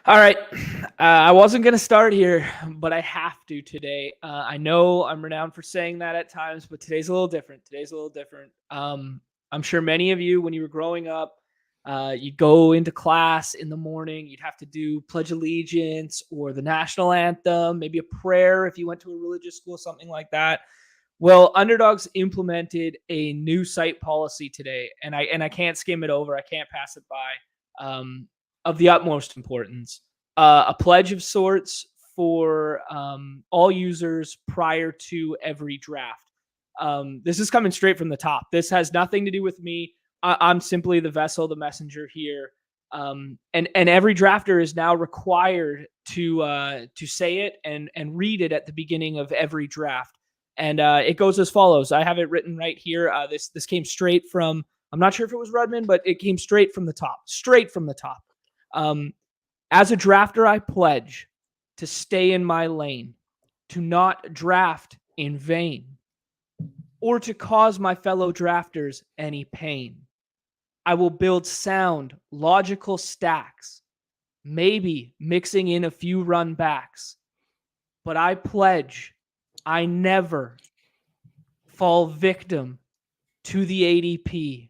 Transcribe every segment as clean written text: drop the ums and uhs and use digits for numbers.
All right. I wasn't going to start here, but I have to today. I know I'm renowned for saying that at times, but today's a little different. I'm sure many of you, when you were growing up, you'd go into class in the morning, you'd have to do Pledge Allegiance or the national anthem, maybe a prayer if you went to a religious school, something like that. Well, Underdogs implemented a new site policy today, and I can't skim it over. I can't pass it by. Of the utmost importance, a pledge of sorts for all users prior to every draft. This is coming straight from the top. This has nothing to do with me. I'm simply the vessel, the messenger here. And every drafter is now required to say it and read it at the beginning of every draft. And it goes as follows. I have it written right here. This came straight from. I'm not sure if it was Rudman, but it came straight from the top. Straight from the top. As a drafter, I pledge to stay in my lane, to not draft in vain, or to cause my fellow drafters any pain. I will build sound, logical stacks, maybe mixing in a few run backs. But I pledge I never fall victim to the ADP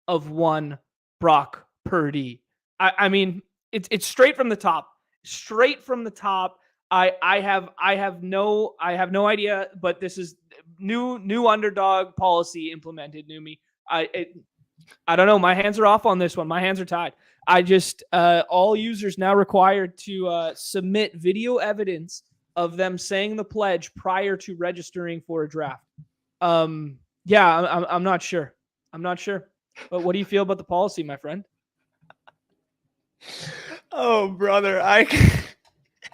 of one Brock Purdy. I mean, it's straight from the top. Straight from the top. I have no idea, but this is new underdog policy implemented. Numi. I don't know. My hands are off on this one. My hands are tied. I just all users now required to submit video evidence of them saying the pledge prior to registering for a draft. Yeah, I'm not sure. I'm not sure. But what do you feel about the policy, my friend? Oh, brother, if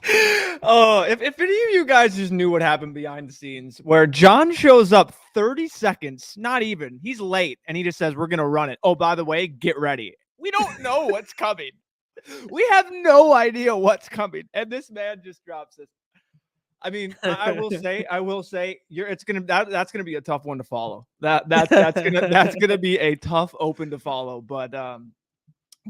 any of you guys just knew what happened behind the scenes, where John shows up 30 seconds, not even, he's late, and he just says, we're going to run it. Oh, by the way, get ready. We don't know what's coming. We have no idea what's coming. And this man just drops this. I mean, I will say, that's gonna be a tough one to follow. That's gonna be a tough open to follow. But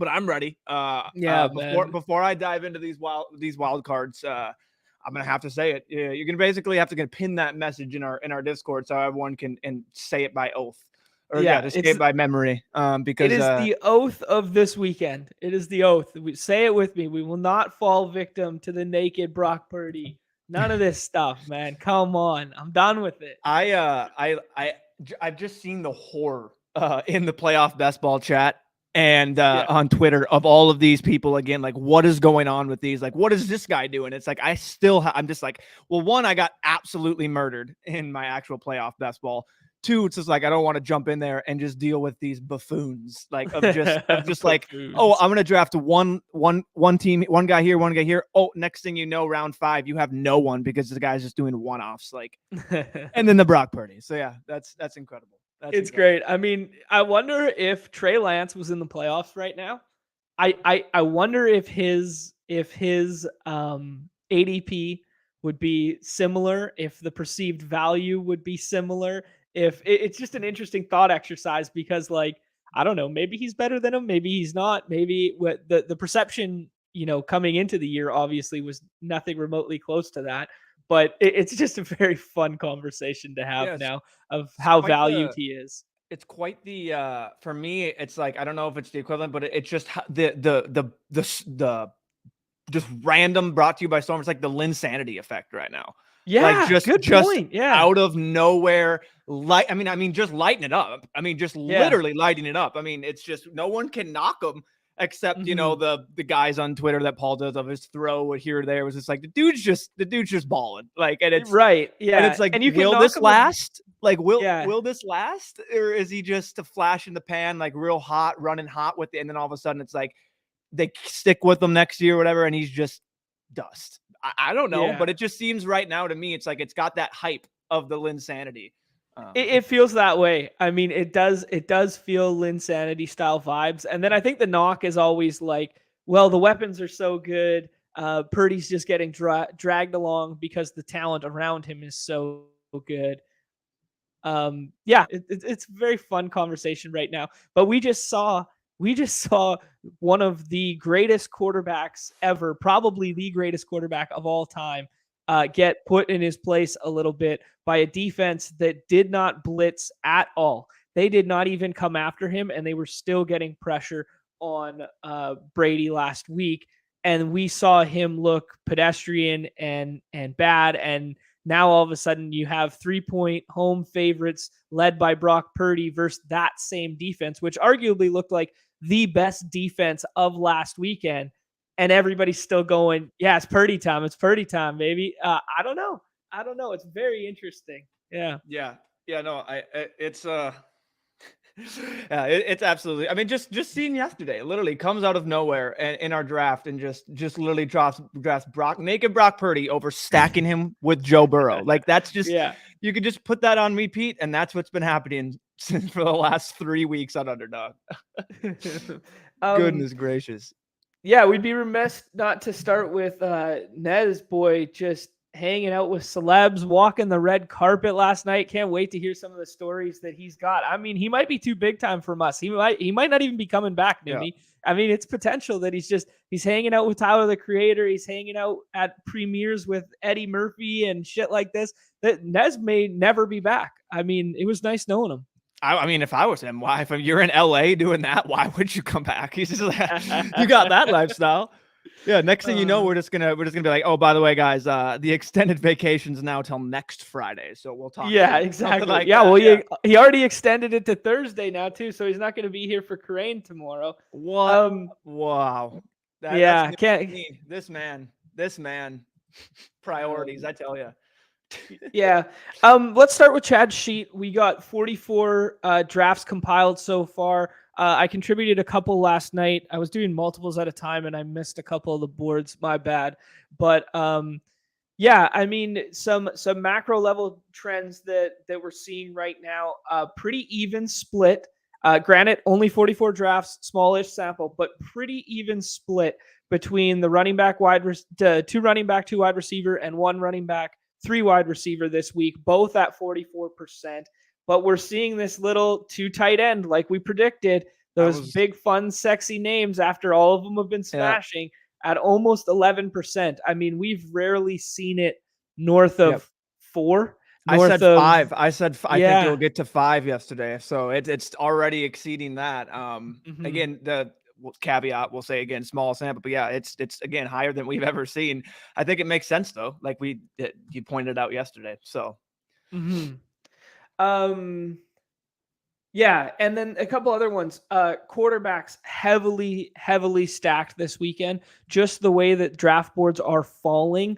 I'm ready. Before I dive into these wild cards, I'm gonna have to say it. You're gonna basically have to pin that message in our Discord so everyone can say it by oath. Or just say it by memory. Because it is the oath of this weekend. It is the oath. Say it with me. We will not fall victim to the naked Brock Purdy. None of this stuff, man. Come on. I'm done with it. I've just seen the horror in the playoff best ball chat and on Twitter of all of these people again. Like, what is going on with these? Like, what is this guy doing? It's like I'm just like, well, one, I got absolutely murdered in my actual playoff best ball. Two, it's just like I don't want to jump in there and just deal with these buffoons, like of just like, oh, I'm gonna draft one team, one guy here. Oh, next thing you know, round 5, you have no one because the guy's just doing one-offs, like, and then the Brock Purdy. So yeah, that's incredible. It's great. I mean, I wonder if Trey Lance was in the playoffs right now. I wonder if his ADP would be similar, if the perceived value would be similar. If it's just an interesting thought exercise because, like, I don't know, maybe he's better than him, maybe he's not. Maybe what the perception, coming into the year obviously was nothing remotely close to that. But it's just a very fun conversation to have now of how valued he is. It's quite the for me. It's like, I don't know if it's the equivalent, but it's just the just random brought to you by storm. It's like the Linsanity effect right now. Yeah, like just point. Yeah, out of nowhere. I mean, just lighting it up. I mean, just literally lighting it up. I mean, it's just no one can knock him except the guys on Twitter that Paul does of his throw here or there. Was just like the dude's just balling. Like, and it's right. Yeah, and it's like, and will this last? Like, will this last, or is he just a flash in the pan, like real hot, running hot with it, and then all of a sudden it's like they stick with him next year or whatever, and he's just dust. I don't know, but it just seems right now to me, it's like it's got that hype of the Linsanity. It feels that way. I mean, it does feel Linsanity style vibes. And then I think the knock is always like, well, the weapons are so good. Purdy's just getting dragged along because the talent around him is so good. It's a very fun conversation right now. But we just saw we just saw one of the greatest quarterbacks ever, probably the greatest quarterback of all time, get put in his place a little bit by a defense that did not blitz at all. They did not even come after him, and they were still getting pressure on Brady last week. And we saw him look pedestrian and bad. And now all of a sudden you have 3-point home favorites led by Brock Purdy versus that same defense, which arguably looked like the best defense of last weekend. And everybody's still going, yeah, it's Purdy time. It's Purdy time, baby. I don't know. It's very interesting. Yeah. No, it's yeah, it's absolutely. I mean, just seeing yesterday, literally comes out of nowhere in our draft and just literally drafts naked Brock Purdy over stacking him with Joe Burrow. Like that's just you could just put that on repeat, and that's what's been happening since for the last 3 weeks on Underdog. Goodness gracious. Yeah, we'd be remiss not to start with Nez boy just hanging out with celebs, walking the red carpet last night. Can't wait to hear some of the stories that he's got. I mean, he might be too big time from us. He might not even be coming back, Noonie. Yeah. I mean, it's potential that he's hanging out with Tyler the Creator. He's hanging out at premieres with Eddie Murphy and shit like this. That Nez may never be back. I mean, it was nice knowing him. I mean, if I was him, why? If you're in LA doing that, why would you come back? He's just like, you got that lifestyle. Yeah. Next thing you know, we're just gonna be like, oh, by the way, guys, the extended vacation's now till next Friday, so we'll talk. Yeah, exactly. Like well, he already extended it to Thursday now too, so he's not going to be here for Crane tomorrow. What? Wow. That's can't. This man, priorities. I tell you. Yeah. Let's start with Chad's sheet. We got 44 drafts compiled so far. I contributed a couple last night. I was doing multiples at a time and I missed a couple of the boards. My bad. But yeah, I mean, some macro level trends that we're seeing right now. Pretty even split. Granted, only 44 drafts, smallish sample, but pretty even split between the running back, two running back, 2 wide receiver, and 1 running back, 3 wide receiver this week, both at 44%. But we're seeing this little 2 tight end, like we predicted, those big, fun, sexy names after all of them have been smashing at almost 11%. I mean, we've rarely seen it north of 4. I said 5. I said I think it'll get to 5 yesterday, so it's already exceeding that. Again, the caveat we'll say again, small sample, but yeah, it's again higher than we've ever seen. I think it makes sense though, like you pointed out yesterday. So. Yeah, and then a couple other ones. Quarterbacks heavily stacked this weekend. Just the way that draft boards are falling,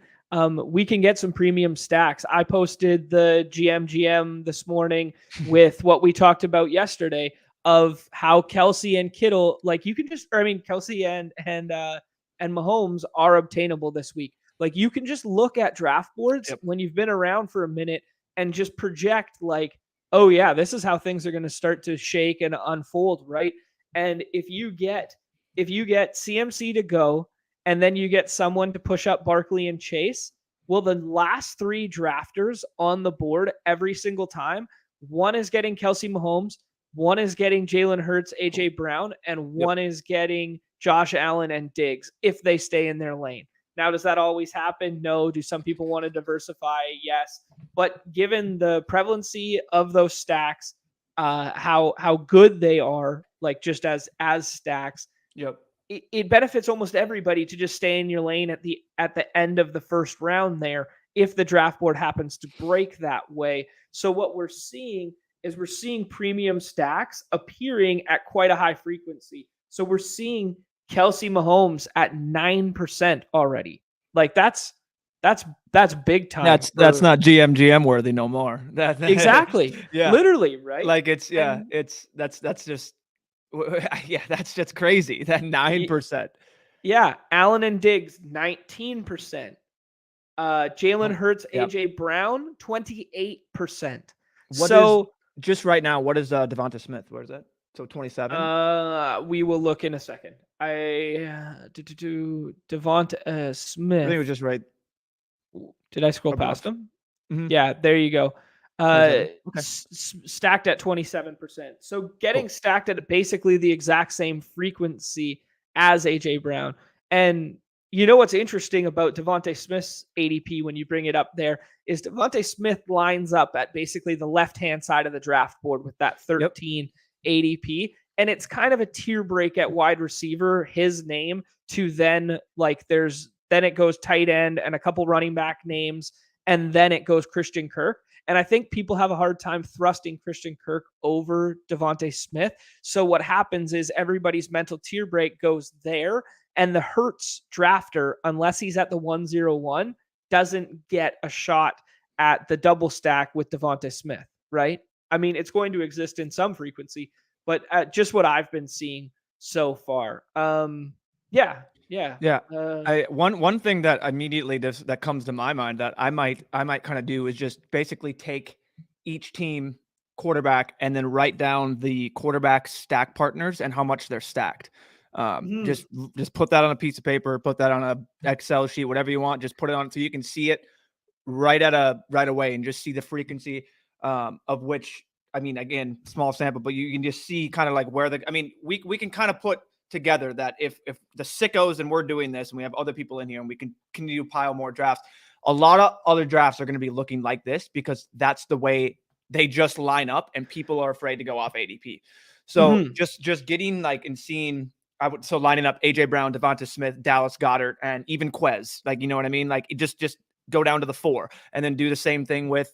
we can get some premium stacks. I posted the GM this morning with what we talked about yesterday of how Kelsey and Kittle, like you can Kelsey and Mahomes are obtainable this week. Like you can just look at draft boards when you've been around for a minute and just project like, oh yeah, this is how things are going to start to shake and unfold, right? And if you get CMC to go, and then you get someone to push up Barkley and Chase, well, the last 3 drafters on the board every single time, one is getting Kelsey Mahomes, one is getting Jalen Hurts, AJ Brown, and one is getting Josh Allen and Diggs if they stay in their lane. Now, does that always happen? No. Do some people want to diversify? Yes. But given the prevalency of those stacks, how good they are, like just as stacks, it benefits almost everybody to just stay in your lane at the end of the first round there if the draft board happens to break that way. So what we're seeing is premium stacks appearing at quite a high frequency. So we're seeing Kelsey Mahomes at 9% already. Like that's big time. That's not GM worthy no more. Exactly. Yeah. Literally, right? Like that's just that's just crazy. That 9%. Yeah, Allen and Diggs 19%. Jalen Hurts, AJ Brown 28%. Just right now, what is Devonta Smith? Where is that? So 27. We will look in a second. Devonta Smith. I think it was just right. Did I scroll past him? Mm-hmm. Yeah, there you go. 27. Okay. Stacked at 27%. So getting Cool. stacked at basically the exact same frequency as AJ Brown. And you know what's interesting about Devontae Smith's ADP when you bring it up there is Devontae Smith lines up at basically the left-hand side of the draft board with that 13 ADP. And it's kind of a tier break at wide receiver, his name, to then then it goes tight end and a couple running back names, and then it goes Christian Kirk. And I think people have a hard time thrusting Christian Kirk over Devontae Smith. So what happens is everybody's mental tier break goes there, and the Hurts drafter, unless he's at the 101, doesn't get a shot at the double stack with Devontae Smith, right? I mean, it's going to exist in some frequency, but just what I've been seeing so far. Yeah. One thing that immediately that comes to my mind that I might kind of do is just basically take each team quarterback and then write down the quarterback stack partners and how much they're stacked. Just put that on a piece of paper, put that on a Excel sheet, whatever you want. Just put it on so you can see it right away and just see the frequency of which. I mean, again, small sample, but you can just see kind of like where we can kind of put together that if the sickos and we're doing this and we have other people in here and we can continue to pile more drafts, a lot of other drafts are going to be looking like this because that's the way they just line up and people are afraid to go off ADP. So just getting like and seeing, lining up AJ Brown, Devonta Smith, Dallas Goedert, and even Quez, like, you know what I mean? Like just go down to the 4 and then do the same thing with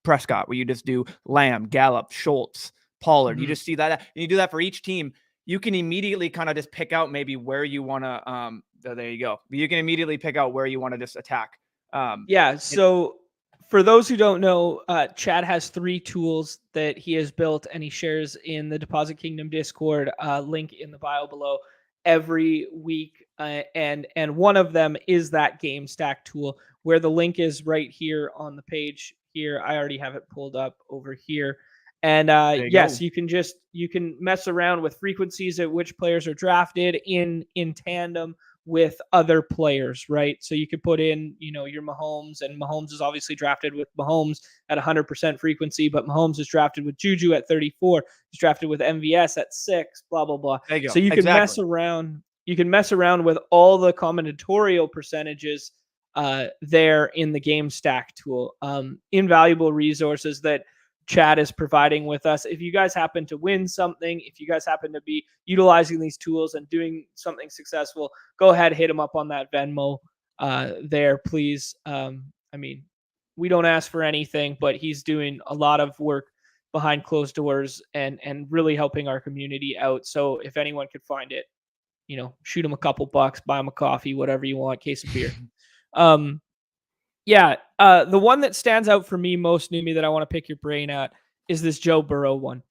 Prescott, where you just do Lamb, Gallup, Schultz, Pollard. You just see that. And you do that for each team. You can immediately kind of just pick out maybe where you want to, there you go. You can immediately pick out where you want to just attack. So for those who don't know, Chad has 3 tools that he has built and he shares in the Deposit Kingdom Discord, link in the bio below every week. And one of them is that game stack tool where the link is right here on the page here. I already have it pulled up over here. And yes, you can mess around with frequencies at which players are drafted in tandem with other players, right? So you could put in, your Mahomes, and Mahomes is obviously drafted with Mahomes at 100% frequency, but Mahomes is drafted with Juju at 34. He's drafted with MVS at 6, blah, blah, blah. There you go. So you can mess around. You can mess around with all the combinatorial percentages there in the game stack tool. Invaluable resources that Chad is providing with us. If you guys happen to win something, if you guys happen to be utilizing these tools and doing something successful, go ahead, hit him up on that Venmo there, please. We don't ask for anything, but he's doing a lot of work behind closed doors and really helping our community out. So if anyone could find it, shoot him a couple bucks, buy him a coffee, whatever you want, case of beer. The one that stands out for me most, Numi, that I want to pick your brain at is this Joe Burrow one.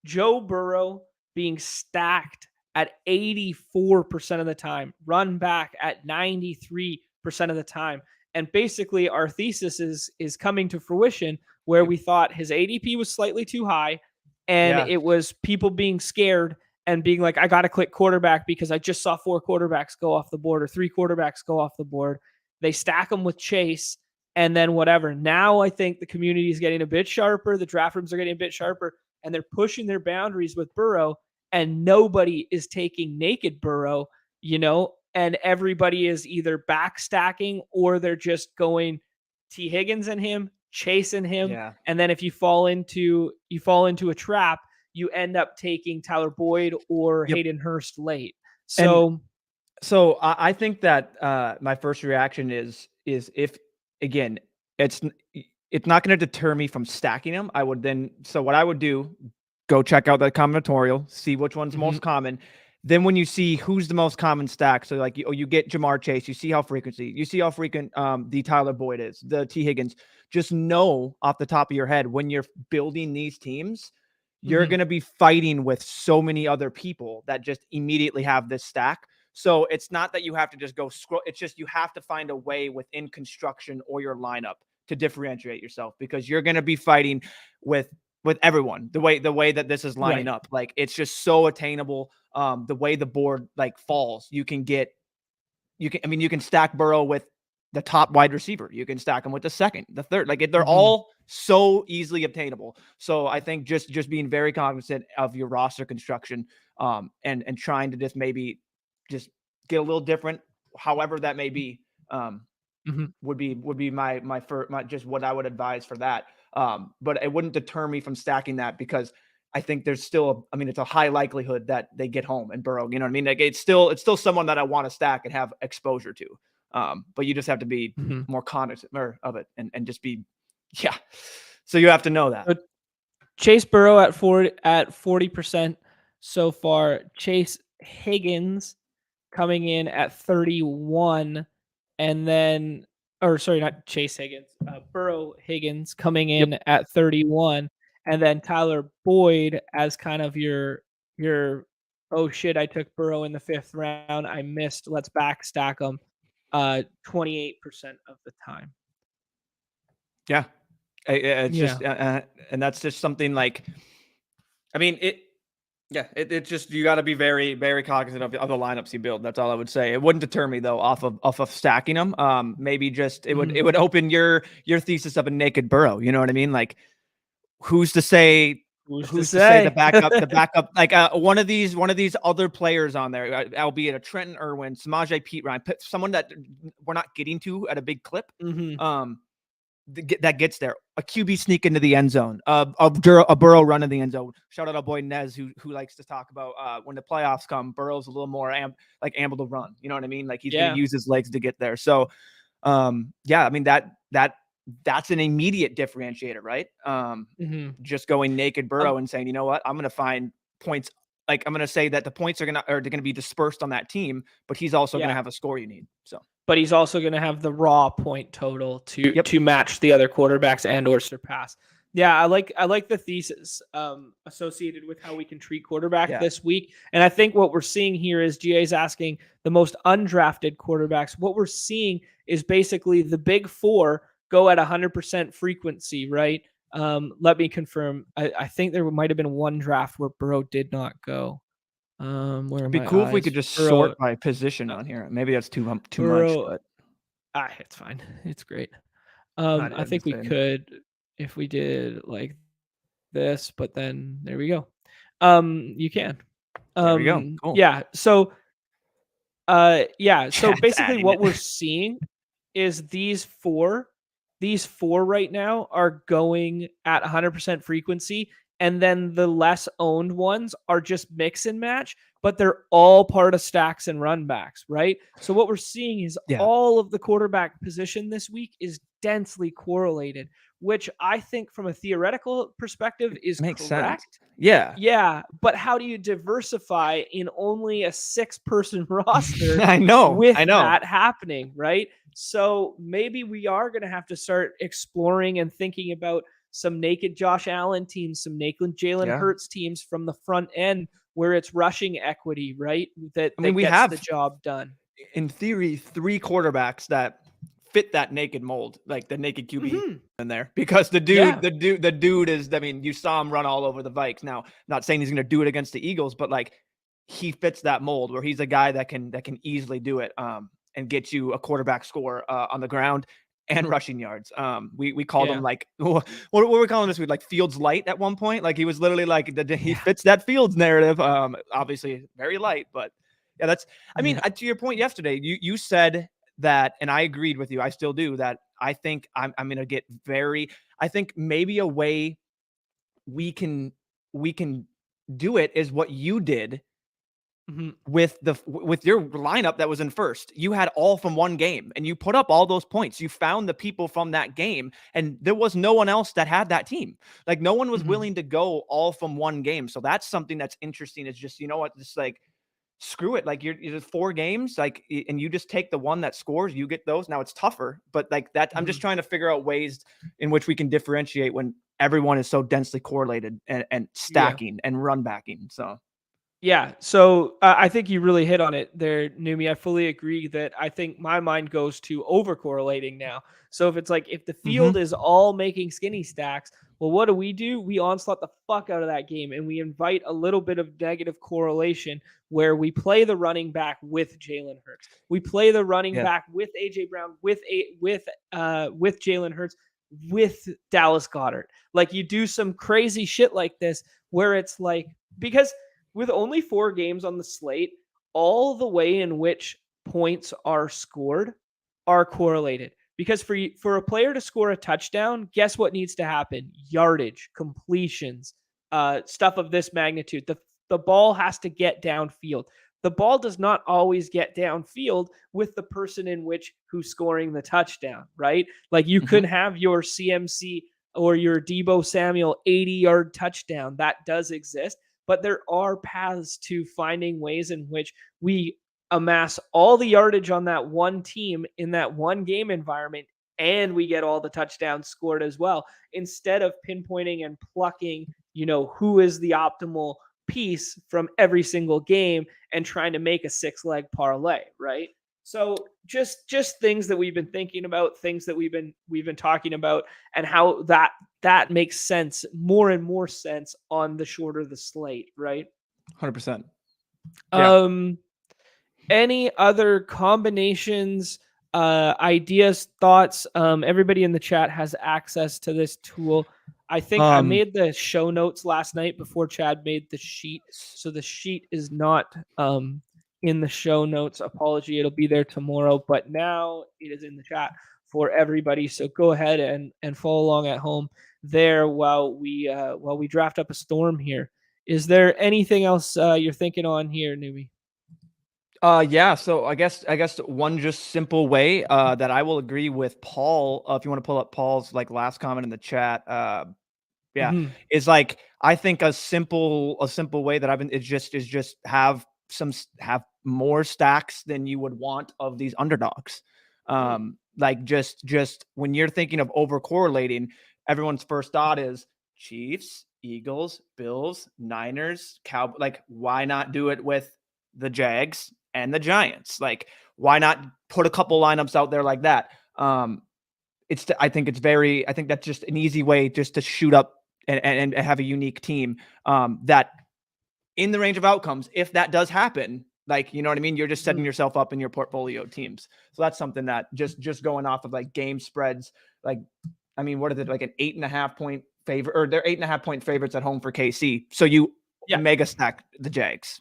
Joe Burrow being stacked at 84% of the time, run back at 93% of the time. And basically our thesis is coming to fruition where we thought his ADP was slightly too high and it was people being scared and being like, I got to click quarterback because I just saw 4 quarterbacks go off the board or 3 quarterbacks go off the board. They stack them with Chase and then whatever. Now I think the community is getting a bit sharper. The draft rooms are getting a bit sharper and they're pushing their boundaries with Burrow, and nobody is taking naked Burrow, and everybody is either back stacking or they're just going T Higgins and him, chasing him. Yeah. And then if you fall into a trap, you end up taking Tyler Boyd or Hayden Hurst late. So I think that my first reaction is if, again, it's not going to deter me from stacking them. What I would do, go check out that combinatorial, see which one's most common. Then when you see who's the most common stack, so like you get Jamar Chase, you see how frequent the Tyler Boyd is, the T Higgins. Just know off the top of your head when you're building these teams, you're going to be fighting with so many other people that just immediately have this stack. So it's not that you have to just go scroll. It's just you have to find a way within construction or your lineup to differentiate yourself, because you're going to be fighting with everyone the way that this is lining up. Like, it's just so attainable. The way the board falls, you can stack Burrow with the top wide receiver. You can stack them with the second, the third. Like, they're all so easily obtainable. So I think just being very cognizant of your roster construction, and trying to just maybe just get a little different, however that may be, Mhm. would be my just what I would advise for that. But it wouldn't deter me from stacking that, because I think there's still, I mean, it's a high likelihood that they get home and Burrow. You know what I mean? Like it's still someone that I want to stack and have exposure to. But you just have to be Mhm. more cognizant of it, and just be, yeah. So you have to know that. So Chase Burrow at 40% so far. Chase Higgins coming in at 31, and then, or sorry, not Chase Higgins, Burrow Higgins coming Yep. in at 31, and then Tyler Boyd as kind of your oh shit, I took Burrow in the 5th round, I missed, let's back stack him, 28% of the time. Yeah. It's Yeah. just, and that's just something like, I mean, it just, you got to be very, very cognizant of the lineups you build. That's all I would say. It wouldn't deter me though off of stacking them. Maybe just it would open your thesis of a naked Burrow. You know what I mean? Like, who's to say? Who's to Who's to say say? the backup, like one of these other players on there, albeit a Trenton Irwin, Samaje Pete Ryan, someone that we're not getting to at a big clip. That gets there. A QB sneak into the end zone. A Burrow run in the end zone. Shout out our boy Nez, who likes to talk about when the playoffs come, Burrow's a little more able to run. You know what I mean? Like he's going to use his legs to get there. So, yeah, I mean that's an immediate differentiator, right? Just going naked Burrow and saying, you know what, I'm going to find points. Like I'm going to say that the points are going to be dispersed on that team, but he's also going to have a score you need. So. But he's also going to have the raw point total to match the other quarterbacks and or surpass. Yeah, I like the thesis associated with how we can treat quarterback this week. And I think what we're seeing here is GA's asking the most undrafted quarterbacks. What we're seeing is basically the big four go at 100% frequency, right? Let me confirm. I think there might have been one draft where Burrow did not go. Where It'd be my cool eyes? if we could just Burrow, sort by position on here. Maybe that's too much, Burrow, but it's fine. It's great. I'm I think just we saying. could if we did like this, but then there we go. You can. There we go. Cool. Yeah. So, yeah. So It's basically, what adding we're it. seeing is these four right now are going at 100% frequency, and then the less owned ones are just mix and match, but they're all part of stacks and run backs, right? So what we're seeing is all of the quarterback position this week is densely correlated, which I think from a theoretical perspective is Makes correct. sense. Yeah. Yeah, but how do you diversify in only a 6-person roster I know. with that happening, right? So maybe we are going to have to start exploring and thinking about some naked Josh Allen teams, some naked Jalen Hurts teams from the front end where it's rushing equity, right? That we gets have the job done. In theory, 3 quarterbacks that fit that naked mold, like the naked QB in there, because the dude is, I mean, you saw him run all over the Vikes. Now, not saying he's going to do it against the Eagles, but like he fits that mold where he's a guy that can easily do it, and get you a quarterback score on the ground and rushing yards. We called him like, what were we calling this week? Like Fields light at one point. Like he was literally like he fits that Fields narrative. Obviously very light, but yeah, that's, I mean, to your point yesterday, you said that, and I agreed with you. I still do that. I think I'm going to get I think maybe a way we can do it is what you did with your lineup that was in first. You had all from one game and you put up all those points. You found the people from that game, and there was no one else that had that team. Like no one was willing to go all from one game. So that's something that's interesting. Is just, you know what, just like, screw it. Like you're 4 games, like, and you just take the one that scores, you get those. Now it's tougher, but like that, I'm just trying to figure out ways in which we can differentiate when everyone is so densely correlated and stacking and run backing. So. Yeah. So I think you really hit on it there, Numi. I fully agree that I think my mind goes to over correlating now. So if it's like, if the field is all making skinny stacks, well, what do? We onslaught the fuck out of that game, and we invite a little bit of negative correlation where we play the running back with Jalen Hurts. We play the running back with AJ Brown, with Jalen Hurts. with Dallas Goedert. Like you do some crazy shit like this where it's like, because with only 4 games on the slate, all the way in which points are scored are correlated. Because for a player to score a touchdown, guess what needs to happen? Yardage, completions, stuff of this magnitude. The ball has to get downfield. The ball does not always get downfield with the person in which who's scoring the touchdown, right? Like you could have your CMC or your Debo Samuel 80-yard touchdown. That does exist, but there are paths to finding ways in which we amass all the yardage on that one team in that one game environment, and we get all the touchdowns scored as well, instead of pinpointing and plucking, who is the optimal piece from every single game and trying to make a 6-leg parlay, right? So just things that we've been thinking about, things that we've been talking about, and how that makes sense, more and more sense on the shorter the slate, right? 100%. Yeah. Any other combinations, ideas, thoughts? Everybody in the chat has access to this tool. I think I made the show notes last night before Chad made the sheet. So the sheet is not in the show notes. Apology, it'll be there tomorrow, but now it is in the chat for everybody. So go ahead and follow along at home there while we draft up a storm here. Is there anything else you're thinking on here, Newbie? Yeah. So I guess one just simple way that I will agree with Paul. If you want to pull up Paul's last comment in the chat, is like I think a simple way that I've been is just have more stacks than you would want of these underdogs. Like just when you're thinking of over correlating, everyone's first thought is Chiefs, Eagles, Bills, Niners, Cowboys. Like why not do it with the Jags and the Giants? Like why not put a couple lineups out there like that? I think that's just an easy way just to shoot up and have a unique team that in the range of outcomes, if that does happen, like, you know what I mean? You're just setting yourself up in your portfolio teams. So that's something that just going off of game spreads, what is it? Like an 8.5 point favor, or they're 8.5 point favorites at home for KC. So you mega stack the Jags.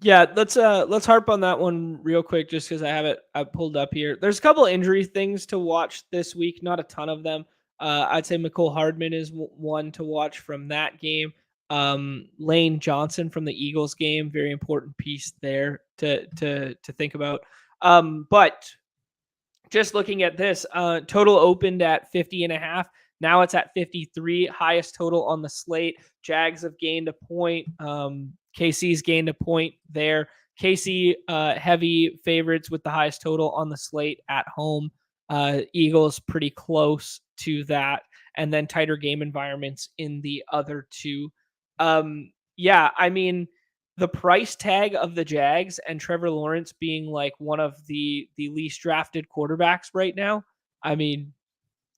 Yeah, let's harp on that one real quick, just because I pulled up here. There's a couple injury things to watch this week, not a ton of them. I'd say McCole Hardman is one to watch from that game. Lane Johnson from the Eagles game, very important piece there to think about. But just looking at this, total opened at 50.5. Now it's at 53, highest total on the slate. Jags have gained a point. KC's gained a point there. KC heavy favorites with the highest total on the slate at home. Eagles pretty close to that, and then tighter game environments in the other two. I mean, the price tag of the Jags and Trevor Lawrence being like one of the least drafted quarterbacks right now. I mean,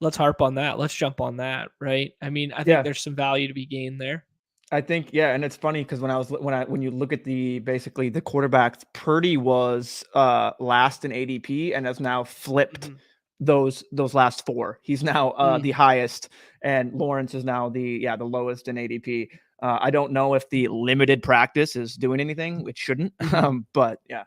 let's harp on that. Let's jump on that, right? I mean, I think there's some value to be gained there. I think, and it's funny because when you look at basically the quarterbacks, Purdy was last in ADP and has now flipped those last 4. He's now the highest, and Lawrence is now the lowest in ADP. I don't know if the limited practice is doing anything. It shouldn't, but yeah.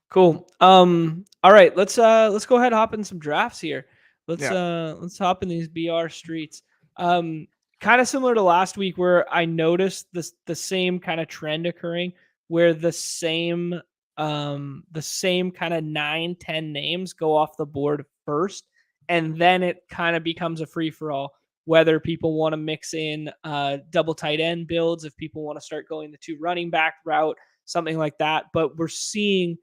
Cool. All right, let's go ahead and hop in some drafts here. Let's hop in these BR streets. Kind of similar to last week, where I noticed the same kind of trend occurring, where the same kind of 9-10 names go off the board first, and then it kind of becomes a free for all. Whether people want to mix in double tight end builds, if people want to start going the 2 running back route, something like that. But we're seeing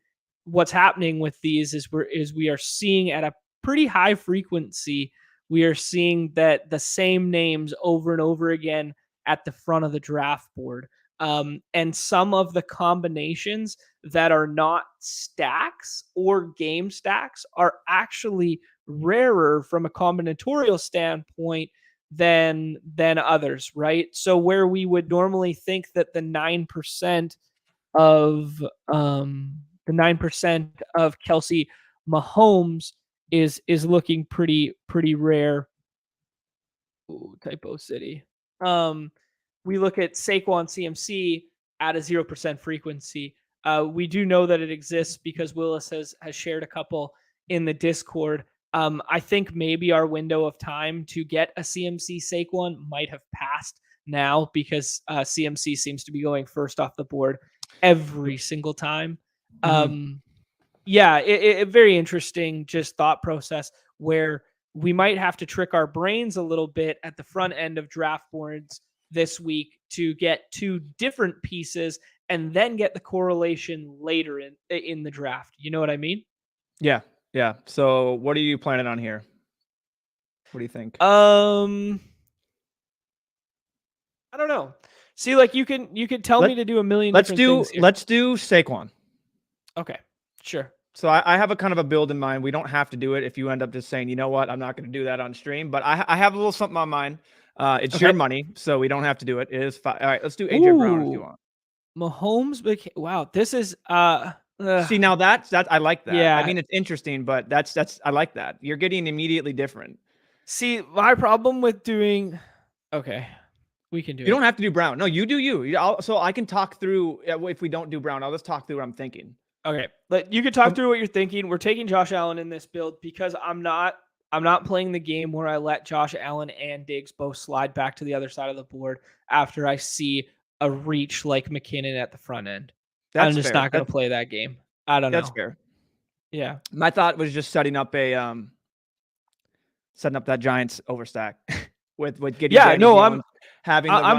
what's happening with these is we are seeing at a pretty high frequency, we are seeing that the same names over and over again at the front of the draft board. And some of the combinations that are not stacks or game stacks are actually rarer from a combinatorial standpoint than others, right? So where we would normally think that the 9% of Kelsey Mahomes is looking pretty rare. Ooh, typo city. We look at Saquon CMC at a 0% frequency. We do know that it exists because Willis has shared a couple in the Discord. I think maybe our window of time to get a CMC Saquon might have passed now because CMC seems to be going first off the board every single time. Yeah, it very interesting just thought process where we might have to trick our brains a little bit at the front end of draft boards this week to get two different pieces and then get the correlation later in the draft. You know what I mean? Yeah. Yeah. So what are you planning on here? What do you think? I don't know. See, like you can tell me to do a million different things here. Let's do Saquon. Okay, sure. So I have a kind of a build in mind. We don't have to do it if you end up just saying, you know what, I'm not going to do that on stream. But I have a little something on mine. It's your money, so we don't have to do it. It is fine. All right, let's do AJ Brown if you want. Mahomes, wow, this is See, now that's I like that. Yeah. I mean, it's interesting, but that's I like that. You're getting immediately different. See, my problem with doing okay, we can do it. You don't have to do Brown. No, you do you. So I can talk through if we don't do Brown. I'll just talk through what I'm thinking. Okay, but you can talk through what you're thinking. We're taking Josh Allen in this build because I'm not playing the game where I let Josh Allen and Diggs both slide back to the other side of the board after I see a reach like McKinnon at the front end. I'm just not going to play that game. I don't know. That's fair. Yeah. My thought was just setting up that Giants overstack with getting. Yeah, no, I'm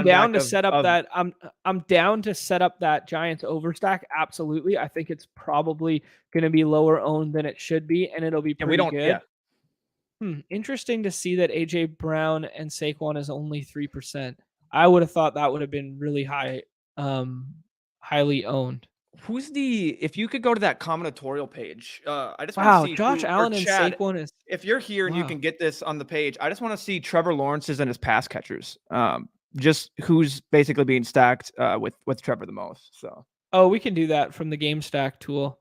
down to set up that. I'm down to set up that Giants overstack. Absolutely, I think it's probably going to be lower owned than it should be, and it'll be pretty good. Yeah. Interesting to see that AJ Brown and Saquon is only 3%. I would have thought that would have been really high, highly owned. If you could go to that combinatorial page, I just want to see Josh Allen and Saquon is. If you're here and you can get this on the page, I just want to see Trevor Lawrence's and his pass catchers. Just who's basically being stacked with Trevor the most. So. Oh, we can do that from the game stack tool.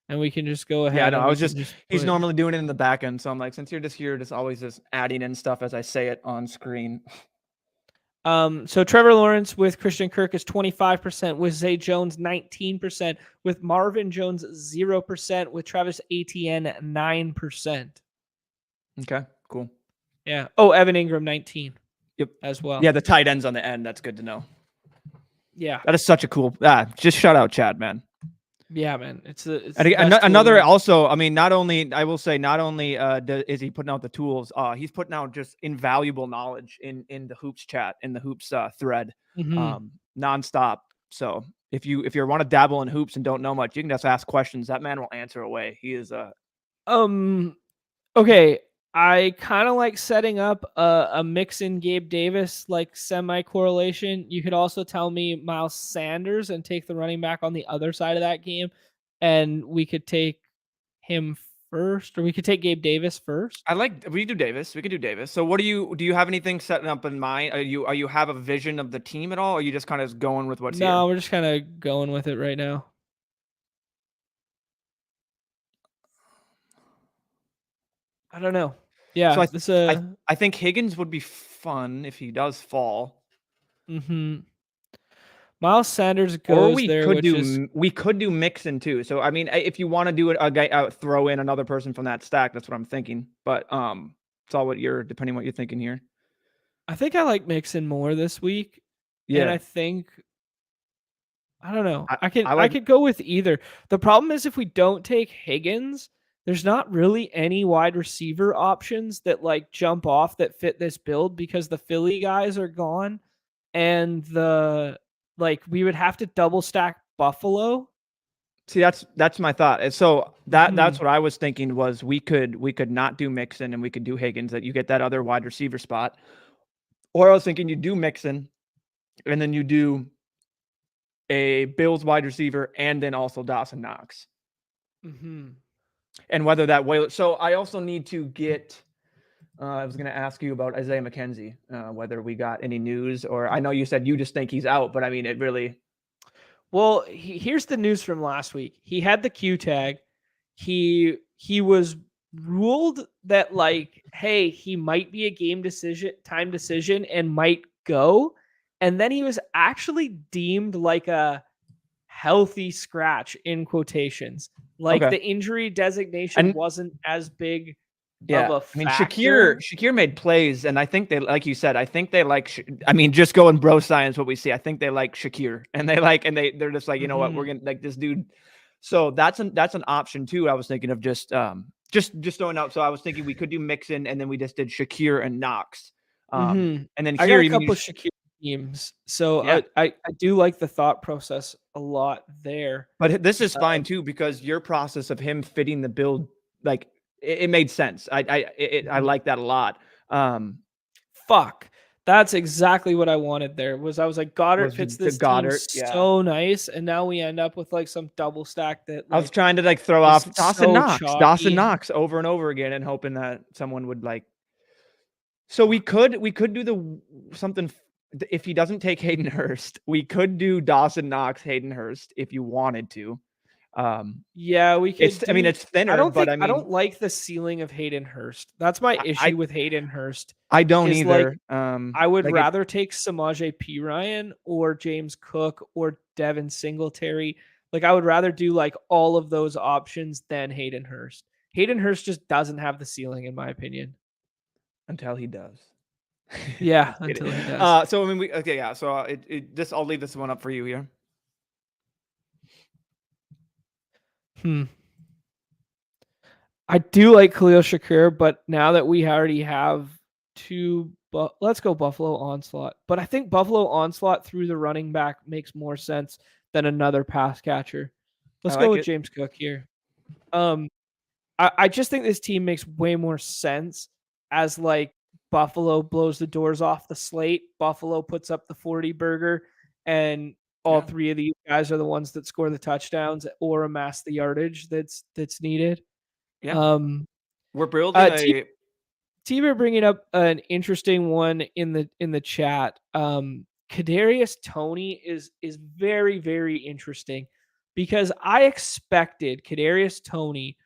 And we can just go ahead. Yeah, no, I was he's normally doing it in the back end. So I'm like, since you're just here, just always just adding in stuff as I say it on screen. So Trevor Lawrence with Christian Kirk is 25%, with Zay Jones 19%, with Marvin Jones 0%, with Travis Etienne 9%. Okay, cool. Yeah. Oh, Evan Ingram 19. Yep. As well. Yeah, the tight ends on the end. That's good to know. Yeah. That is such a cool. Just shout out Chad, man. Yeah, man. It's another also. I mean, not only is he putting out the tools, he's putting out just invaluable knowledge in the hoops chat, in the hoops thread, nonstop. So if you want to dabble in hoops and don't know much, you can just ask questions. That man will answer away. He is okay. I kind of like setting up a mix in Gabe Davis, like semi-correlation. You could also tell me Miles Sanders and take the running back on the other side of that game, and we could take him first, or we could take Gabe Davis first. We could do Davis. So what do you have anything setting up in mind? Are you have a vision of the team at all, or are you just kind of going with what's here? No, we're just kind of going with it right now. I don't know. Yeah, so I think Higgins would be fun if he does fall. Miles Sanders goes there. We could do Mixon too. So I mean, if you want to do it, throw in another person from that stack. That's what I'm thinking. But it's all depending what you're thinking here. I think I like Mixon more this week. Yeah, and I think I don't know. I could go with either. The problem is if we don't take Higgins, there's not really any wide receiver options that like jump off that fit this build because the Philly guys are gone, and we would have to double stack Buffalo. See, that's my thought. And so that's what I was thinking was we could not do Mixon and we could do Higgins, that you get that other wide receiver spot. Or I was thinking you do Mixon and then you do a Bills wide receiver and then also Dawson Knox. And whether that way. So I also need to get. I was going to ask you about Isaiah McKenzie, whether we got any news, or I know you said you just think he's out, but I mean it really. Well, here's the news from last week. He had the Q tag. He was ruled that like, hey, he might be a time decision and might go. And then he was actually deemed like a healthy scratch in quotations. Like Okay. the injury designation And wasn't as big of yeah, a I mean, factor. Shakir made plays, and I think they, like you said, I think they like. I mean, just going bro science, what we see, I think they like Shakir, and they're just like, you know what, we're gonna like this dude. So that's an option too. I was thinking of just throwing out. So I was thinking we could do Mixon, and then we just did Shakir and Knox, and then I got here a you mean couple of Shakir teams, so yeah. I do like the thought process a lot there. But this is fine too because your process of him fitting the build, like it made sense. I like that a lot. Fuck. That's exactly what I wanted there. I was like, Goddard Was fits the this team Goddard? Yeah, so nice, and now we end up with like some double stack that I was like trying to like throw is off so Dawson chalky. Knox over and over again, and hoping that someone would like. So we could do something if he doesn't take Hayden Hurst. We could do Dawson Knox, Hayden Hurst if you wanted to. Yeah, we could I mean, do. it's thinner, but I I mean, don't like the ceiling of Hayden Hurst. That's my I issue with Hayden Hurst. I don't Is like either. I would Like it, rather take Samaje Perine or James Cook or Devin Singletary. Like I would rather do like all of those options than Hayden Hurst. Hayden Hurst just doesn't have the ceiling, in my opinion. until he does. Yeah, Just kidding. until he does. So I mean, okay, yeah. So this, I'll leave this one up for you here. I do like Khalil Shakir, but now that we already have two, let's go Buffalo Onslaught. But I think Buffalo Onslaught through the running back makes more sense than another pass catcher. Let's I go like with it. James Cook here. I just think this team makes way more sense as like Buffalo blows the doors off the slate. Buffalo puts up the 40 burger, and all three of these guys are the ones that score the touchdowns or amass the yardage that's needed. Yeah. We're building a T-Bear bringing up an interesting one in the chat. Kadarius Toney is very, very interesting because I expected Kadarius Toney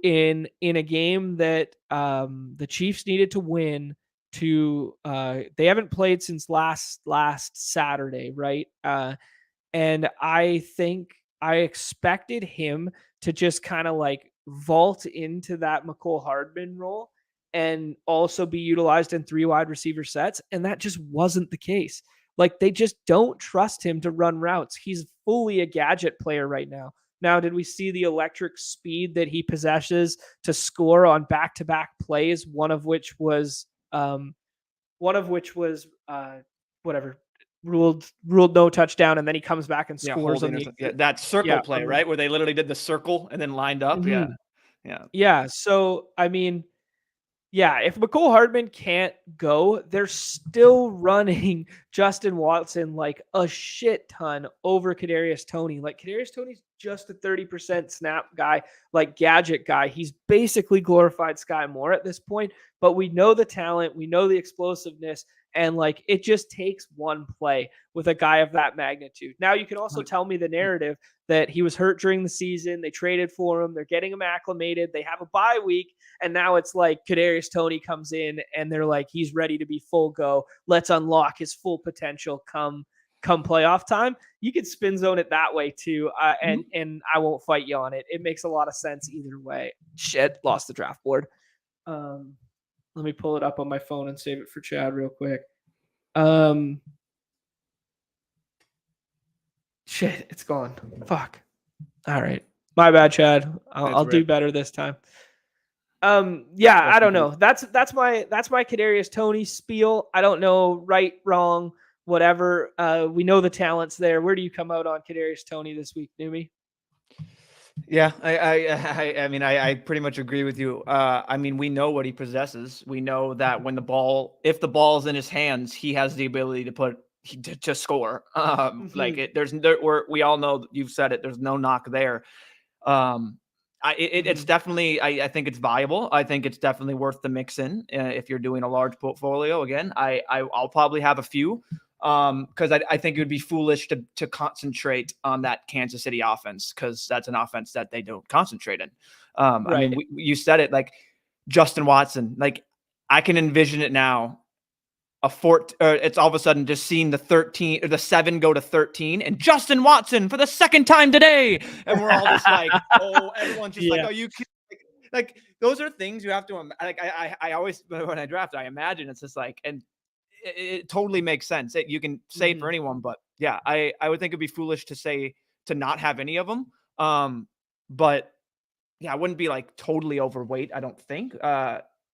in a game that the Chiefs needed to win to they haven't played since last Saturday, right? And I think I expected him to just kind of like vault into that McCole Hardman role and also be utilized in 3 wide receiver sets. And that just wasn't the case. Like they just don't trust him to run routes. He's fully a gadget player right now. Now, did we see the electric speed that he possesses to score on back-to-back plays? One of which was whatever, ruled no touchdown, and then he comes back and scores on the that circle play, right, where they literally did the circle and then lined up. Yeah. So I mean, yeah, if McCole Hardman can't go, they're still running Justin Watson like a shit ton over Kadarius Toney. Like Kadarius Toney's just a 30% snap guy, like gadget guy. He's basically glorified Sky Moore at this point, but we know the talent, we know the explosiveness, and like it just takes one play with a guy of that magnitude. Now you can also tell me the narrative that he was hurt during the season, they traded for him, they're getting him acclimated, they have a bye week, and now it's like Kadarius Toney comes in and they're like, he's ready to be full go. Let's unlock his full potential come playoff time. You could spin zone it that way too, and I won't fight you on it. It makes a lot of sense either way. Shit, lost the draft board. Let me pull it up on my phone and save it for Chad real quick. Shit, it's gone. Fuck. All right, my bad, Chad. I'll do better this time. Yeah, I don't know. That's my Kadarius Toney spiel. I don't know right, wrong, whatever. We know the talent's there. Where do you come out on Kadarius Toney this week, Numi? Yeah, I mean, I pretty much agree with you. I mean, we know what he possesses. We know that when if the ball's in his hands, he has the ability to score. Like we all know, you've said it. There's no knock there. It's definitely, I think it's viable. I think it's definitely worth the mix in if you're doing a large portfolio. Again, I'll probably have a few. Because I think it would be foolish to concentrate on that Kansas City offense, because that's an offense that they don't concentrate in. I mean, Right. you said it, like Justin Watson. Like, I can envision it now. It's all of a sudden just seeing the 13 or the 7 go to 13 and Justin Watson for the second time today. And we're all just like, oh, everyone's just like, Yeah. oh, you like those are things you have to like. I always, when I draft, I imagine it's just like, and it totally makes sense. You can say for Mhm. anyone, but yeah, I would think it'd be foolish to say to not have any of them. But yeah, I wouldn't be like totally overweight, I don't think.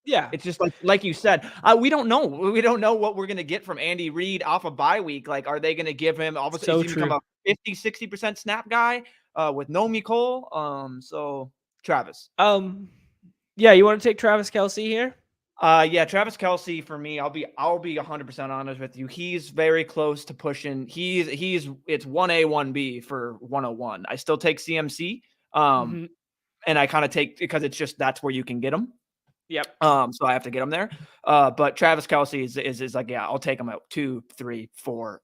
Yeah. It's just like you said, we don't know. We don't know what we're going to get from Andy Reid off a bye week. Like, are they going to give him all of a sudden, So is he become true. a 50-60% snap guy with no Nicole? So Travis. Yeah, you want to take Travis Kelce here? Yeah, Travis Kelce for me. I'll be 100% honest with you. He's very close to pushing. It's 1A 1B for 101. I still take CMC. Mm-hmm. And I kind of take, because it's just that's where you can get him. Yep. So I have to get him there. But Travis Kelce is like, yeah, I'll take him at 2, 3, 4.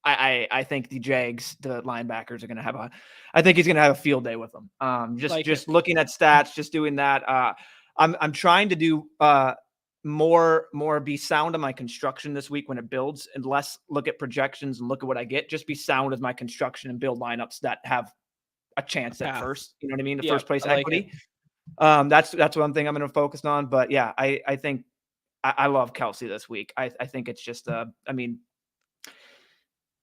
I think the Jags, the linebackers, are gonna I think he's gonna have a field day with them. Just looking at stats, just doing that. I'm trying to do more be sound on my construction this week when it builds, and less look at projections and look at what I get. Just be sound with my construction and build lineups that have a chance at first. You know what I mean? The first place equity. That's one thing I'm going to focus on. But yeah, I think I love Kelce this week. I think it's just I mean,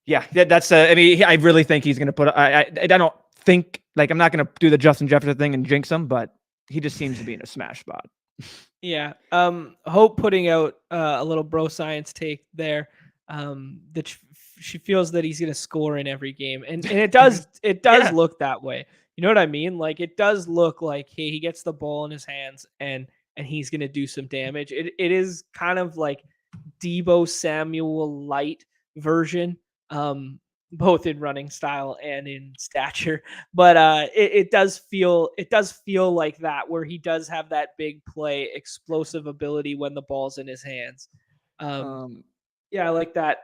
yeah, that's I mean, I really think he's going to put. I don't think, like, I'm not going to do the Justin Jefferson thing and jinx him, but he just seems to be in a smash spot. Yeah. Hope putting out a little bro science take there. That she feels that he's going to score in every game, and it does Yeah. look that way. You know what I mean? Like, it does look like, hey, he gets the ball in his hands and he's going to do some damage. It is kind of like Debo Samuel light version, both in running style and in stature. But it does feel like that, where he does have that big play explosive ability when the ball's in his hands. Yeah, I like that.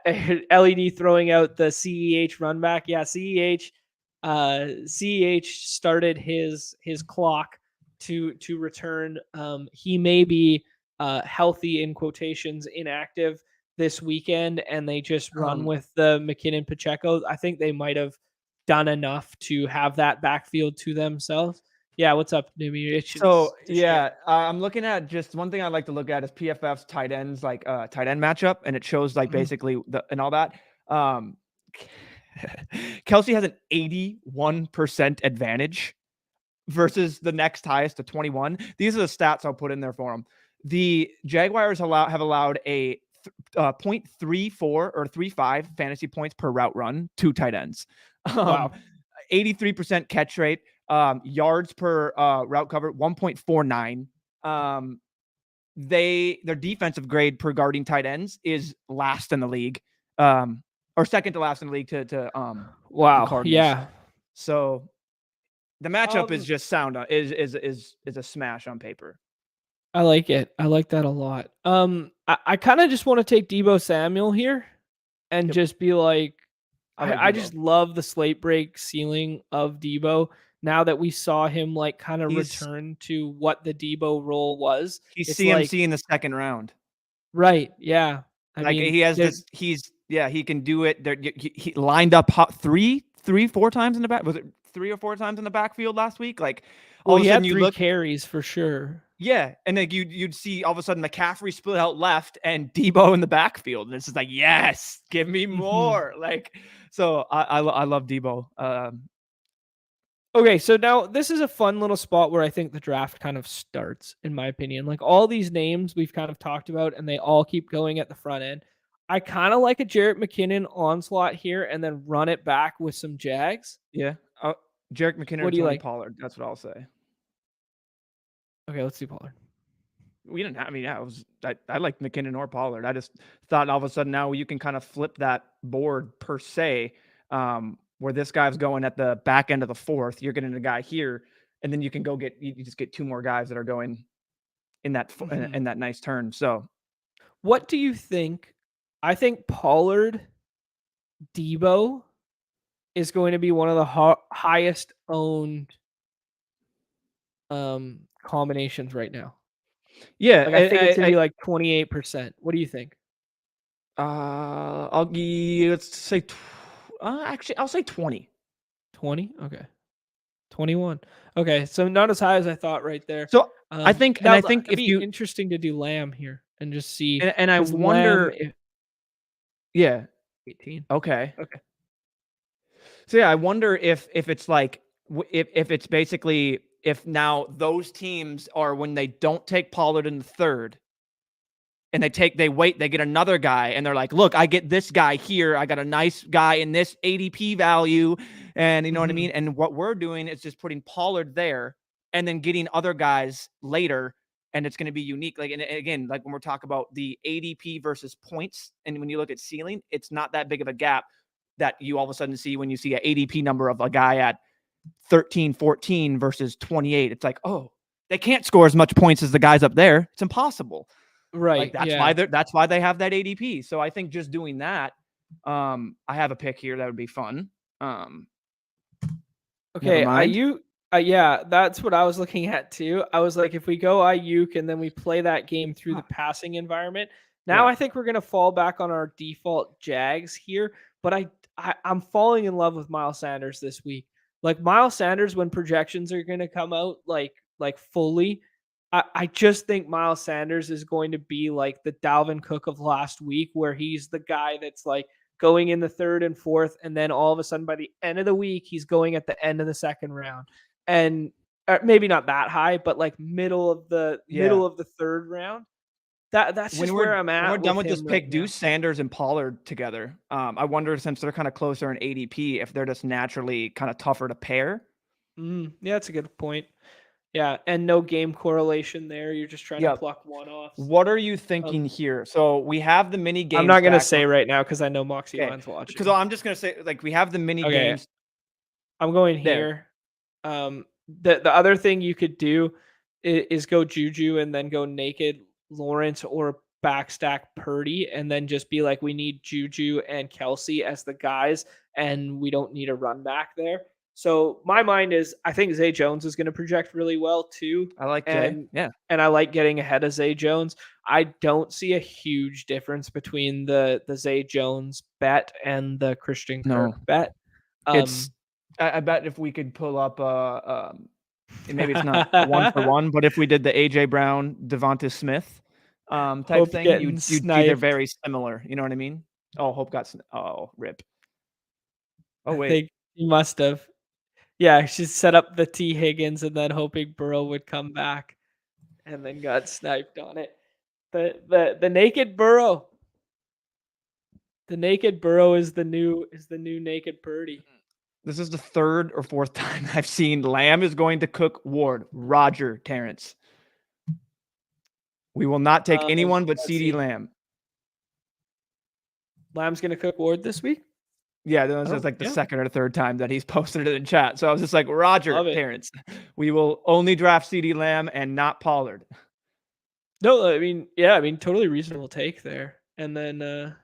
LED throwing out the CEH run back. Yeah, CEH started his clock to return. He may be healthy, in quotations, inactive this weekend, and they just run with the McKinnon Pacheco. I think they might have done enough to have that backfield to themselves. Yeah, what's up, Numi? So yeah, I'm looking at, just one thing I like to look at is PFF's tight ends, like tight end matchup, and it shows like basically and all that. Kelce has an 81% advantage versus the next highest to 21. These are the stats I'll put in there for him. The Jaguars have allowed a 0.34 or 35 fantasy points per route run to tight ends. Wow. 83% catch rate. Yards per route cover, 1.49. Their defensive grade per guarding tight ends is last in the league, or second to last in the league to the Cardinals. Yeah. So the matchup is just sound. Is a smash on paper. I like it. I like that a lot. I kind of just want to take Debo Samuel here and just be like, I just love the slate break ceiling of Debo. Now that we saw him like kind of return to what the Debo role was, he's CMC in the second round, right? Yeah, I mean, he has this. He can do it. He lined up 4 times in the back. Was it 3 or 4 times in the backfield last week? Like, all of a sudden, you look 3 carries for sure. Yeah, and like you'd see all of a sudden McCaffrey split out left and Debo in the backfield, and it's just like, yes, give me more. Like, so I love Debo. Okay, so now this is a fun little spot where I think the draft kind of starts, in my opinion. Like, all these names we've kind of talked about, and they all keep going at the front end. I kind of like a Jerick McKinnon onslaught here, and then run it back with some Jags. Yeah, Jerick McKinnon or Tony Pollard. That's what I'll say. Okay, let's see Pollard. We didn't have, I mean, yeah, I like McKinnon or Pollard. I just thought all of a sudden now you can kind of flip that board per se, where this guy's going at the back end of the 4th. You're getting a guy here, and then you can you just get 2 more guys that are going in that in that nice turn. So, what do you think I think Pollard, Debo is going to be one of the highest owned combinations right now. Yeah, Like I think it's gonna be like 28%. What do you think? let's say, actually, I'll say 20. 20? Okay. 21. Okay, so not as high as I thought right there. So I think Now if it'd be you interesting to do Lamb here and just see and I because Lamb wonder, yeah, 18. okay. Okay. So yeah, I wonder if it's like if it's basically if now those teams are when they don't take Pollard in the third and they wait, they get another guy and they're like, look, I get this guy here. I got a nice guy in this ADP value. And you know what I mean? And what we're doing is just putting Pollard there and then getting other guys later. And it's going to be unique. Like, and again, like when we're talking about the ADP versus points, and when you look at ceiling, it's not that big of a gap that you all of a sudden see when you see an ADP number of a guy at 13, 14 versus 28. It's like, oh, they can't score as much points as the guys up there. It's impossible. Right. Like that's why they have that ADP. So I think just doing that, I have a pick here that would be fun. Okay, Never mind. yeah, that's what I was looking at too. I was like, if we go Ayuk and then we play that game through the passing environment, now Yeah. I think we're gonna fall back on our default Jags here. But I'm falling in love with Miles Sanders this week. Like Miles Sanders, when projections are gonna come out like fully, I just think Miles Sanders is going to be like the Dalvin Cook of last week, where he's the guy that's like going in the third and fourth, and then all of a sudden by the end of the week, he's going at the end of the second round, and maybe not that high, but like middle of the third round. That's just where I'm when we're at done with with this him right pick, now. do Sanders and Pollard together. I wonder since they're kind of closer in ADP, if they're just naturally kind of tougher to pair. Yeah, that's a good point. Yeah, and no game correlation there. You're just trying to pluck one off. What are you thinking here? So we have the mini game. I'm not gonna say right now because I know Moxie Line's watching. Because I'm just gonna say, like, we have the mini games. I'm going There. here. The other thing you could do is go Juju and then go naked Lawrence or backstack Purdy and then just be like, we need Juju and Kelsey as the guys, and we don't need a run back there. So my mind is, I think Zay Jones is going to project really well too. I like Jay. Yeah. And I like getting ahead of Zay Jones. I don't see a huge difference between the Zay Jones bet and the Christian Kirk bet. It's I bet if we could pull up maybe it's not a 1-for-1, but if we did the AJ Brown, Devonta Smith type thing, you'd see they're very similar. You know what I mean? Oh, Hope got rip. Oh wait. I think he must have. Yeah, she set up the T Higgins and then hoping Burrow would come back and then got sniped on it. The naked Burrow. The naked Burrow is the new naked Purdy. This is the third or fourth time I've seen Lamb is going to cook Ward. Roger Terrence. We will not take anyone but CeeDee Lamb. Lamb's gonna cook Ward this week? Yeah, that was like the second or third time that he's posted it in chat. So I was just like, Roger Terrence, we will only draft CeeDee Lamb and not Pollard. No, I mean, totally reasonable take there. And then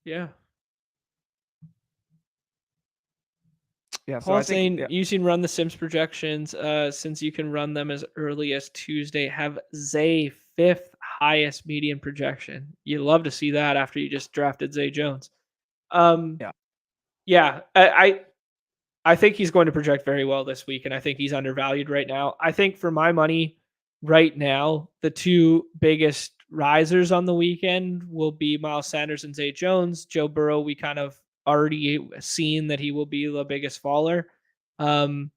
yeah. Yeah, Paul saying using run the Sims projections, since you can run them as early as Tuesday, have Zay 5th highest median projection. You love to see that after you just drafted Zay Jones. Yeah, I think he's going to project very well this week, and I think he's undervalued right now. I think for my money right now, the two biggest risers on the weekend will be Miles Sanders and Zay Jones. Joe Burrow, we kind of already seen that he will be the biggest faller. I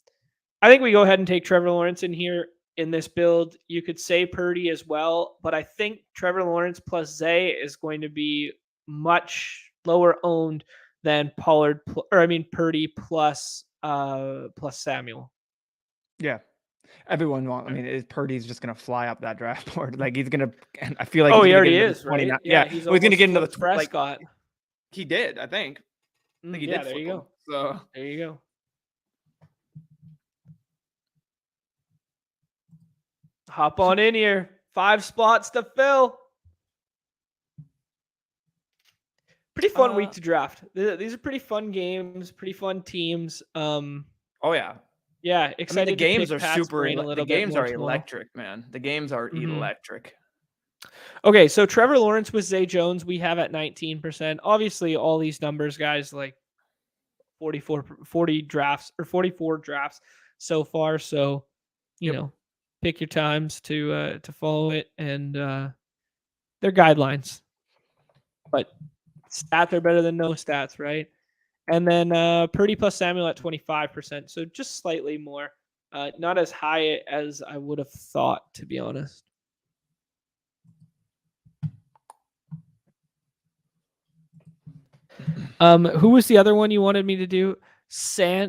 think we go ahead and take Trevor Lawrence in here in this build. You could say Purdy as well, but I think Trevor Lawrence plus Zay is going to be much lower owned than Purdy plus Samuel. Yeah. Everyone wants. I mean, Purdy's just gonna fly up that draft board. Like he's gonna. I feel like he already is, right? Yeah, he's gonna get into the Prescott. Like, he did, I think. I think he did. There you go. So there you go. Hop on in here. 5 spots to fill. Pretty fun week to draft. These are pretty fun games, pretty fun teams. Oh yeah. Yeah, I mean, the excited to games pick are Pat's brain a the little bit games more are tomorrow. electric, man. The games are Mhm. electric. Okay, so Trevor Lawrence with Zay Jones, we have at 19%. Obviously, all these numbers, guys, like 40 drafts or 44 drafts so far. So, you know, pick your times to follow it, and they're guidelines. But stats are better than no stats, right? And then Purdy plus Samuel at 25%. So just slightly more. Not as high as I would have thought, to be honest. Who was the other one you wanted me to do?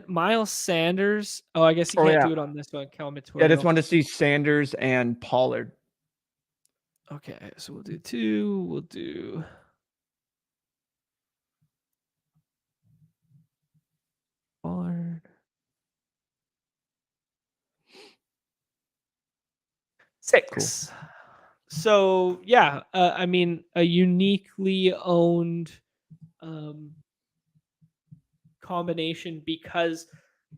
Miles Sanders. Oh, I guess you can't do it on this one. Yeah, I just wanted to see Sanders and Pollard. Okay, so we'll do 2. We'll do Pollard. 6. Cool. So yeah, I mean a uniquely owned combination, because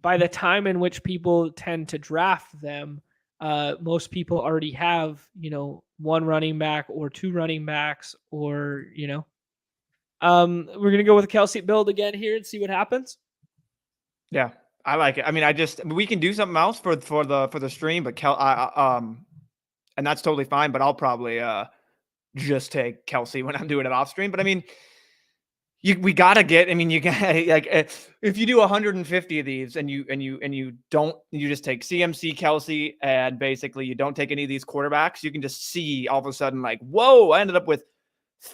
by the time in which people tend to draft them, most people already have, one running back or 2 running backs, or, we're going to go with a Kelsey build again here and see what happens. Yeah, I like it. I mean, we can do something else for the stream, but and that's totally fine, but I'll probably just take Kelsey when I'm doing it off stream. But I mean, we gotta get. I mean, you got like if you do 150 of these and you just take CMC, Kelsey, and basically you don't take any of these quarterbacks, you can just see all of a sudden like, whoa, I ended up with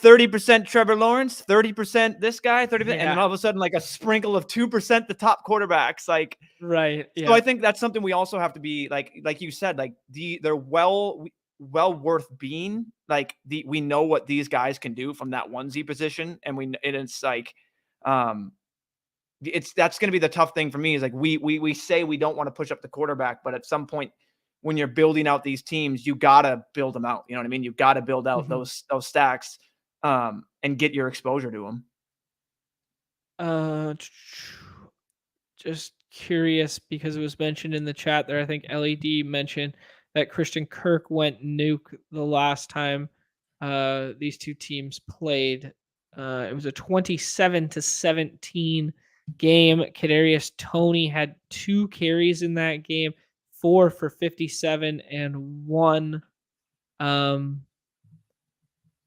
30% Trevor Lawrence, 30% this guy, 30%, and then all of a sudden like a sprinkle of 2% the top quarterbacks, like right. Yeah. So I think that's something we also have to be like you said, like they're well worth being. Like we know what these guys can do from that onesie position, and it's like that's going to be the tough thing for me is like we say we don't want to push up the quarterback, but at some point when you're building out these teams, you gotta build them out. You know what I mean? You got to build out those stacks and get your exposure to them. Just curious, because it was mentioned in the chat there. I think LED mentioned that Christian Kirk went nuke the last time these two teams played. It was a 27-17 game. Kadarius Toney had 2 carries in that game, 4 for 57 and 1.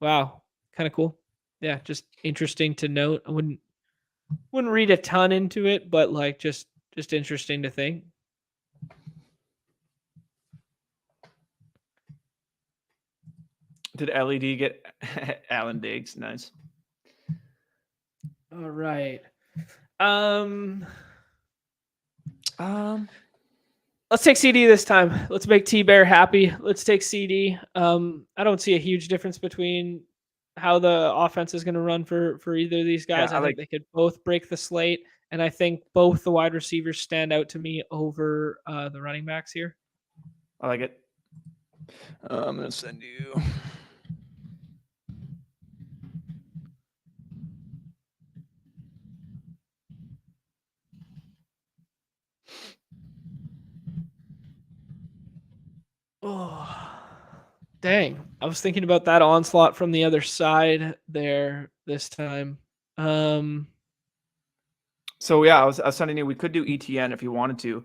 Wow, kind of cool. Yeah, just interesting to note. I wouldn't read a ton into it, but like just interesting to think. Did LED get Alan Diggs? Nice. All right. Let's take CD this time. Let's make T-Bear happy. Let's take CD. I don't see a huge difference between how the offense is going to run for either of these guys. I think they could both break the slate, and I think both the wide receivers stand out to me over the running backs here. I like it. I'm going to send you. Oh, dang. I was thinking about that onslaught from the other side there this time. So yeah, I was sending you. We could do ETN if you wanted to,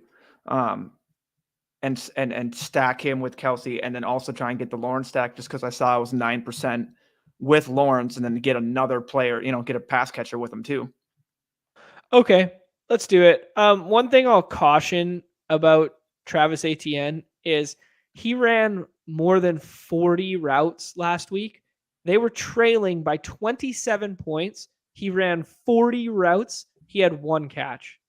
and stack him with Kelsey, and then also try and get the Lawrence stack, just because I saw it was 9% with Lawrence, and then get another player, get a pass catcher with him too. Okay, let's do it. One thing I'll caution about Travis Etienne is he ran more than 40 routes last week. They were trailing by 27 points. He ran 40 routes. He had 1 catch.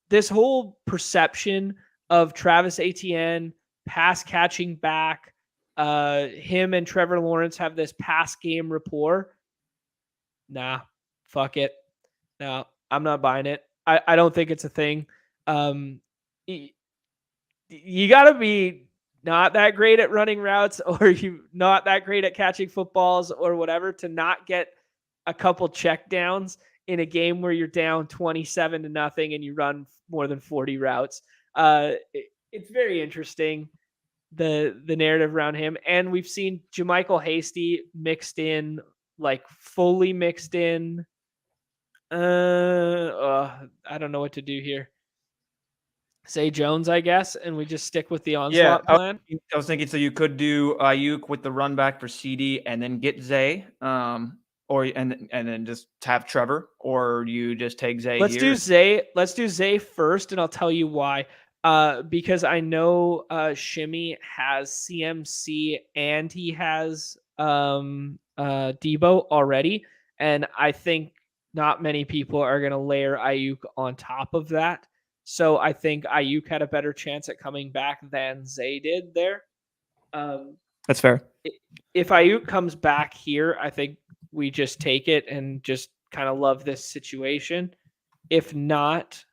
This whole perception of Travis Etienne pass catching back, him and Trevor Lawrence have this pass game rapport. Nah, fuck it. No, I'm not buying it. I don't think it's a thing. You got to be not that great at running routes, or you not that great at catching footballs or whatever, to not get a couple check downs in a game where you're down 27-0 and you run more than 40 routes. It's very interesting, the narrative around him. And we've seen Jermichael Hasty mixed in, like fully mixed in. I don't know what to do here. Say Jones, I guess, and we just stick with the onslaught plan. I was thinking so you could do Ayuk with the run back for CD and then get Zay, or and then just have Trevor, or you just take Zay. Let's do Zay. Let's do Zay first, and I'll tell you why. Because I know Shimmy has CMC and he has Debo already, and I think not many people are going to layer Ayuk on top of that. So I think Ayuk had a better chance at coming back than Zay did there. That's fair. If Ayuk comes back here, I think we just take it and just kind of love this situation. If not,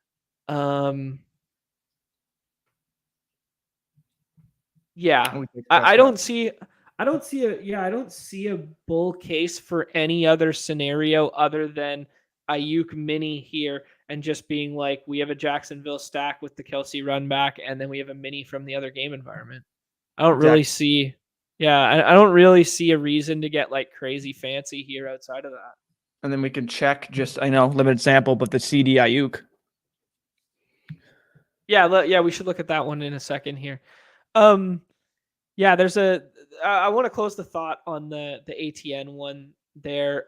yeah, I don't see a bull case for any other scenario other than Ayuk mini here and just being like, we have a Jacksonville stack with the Kelsey run back, and then we have a mini from the other game environment. I don't really see a reason to get like crazy fancy here outside of that. And then we can check just, I know, limited sample, but the CD Ayuk. Yeah, we should look at that one in a second here. Yeah, there's I want to close the thought on the ATN one there.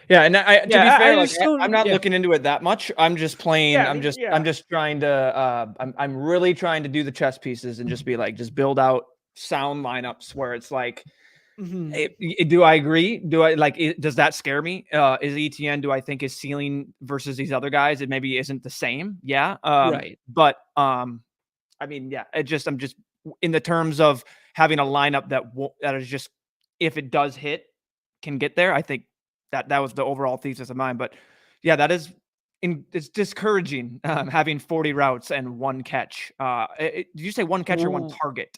Yeah, and to be fair, I'm not looking into it that much. I'm just playing. I'm just trying to. I'm really trying to do the chess pieces and just be like, just build out sound lineups where it's like, do I agree? Do I like? Does that scare me? Is ETN? Do I think his ceiling versus these other guys it maybe isn't the same? Yeah, right. But I mean, yeah. I'm just in the terms of having a lineup that is just, if it does hit, can get there. I think that was the overall thesis of mine. But yeah, it's discouraging having 40 routes and one catch. Did you say one catch or one target?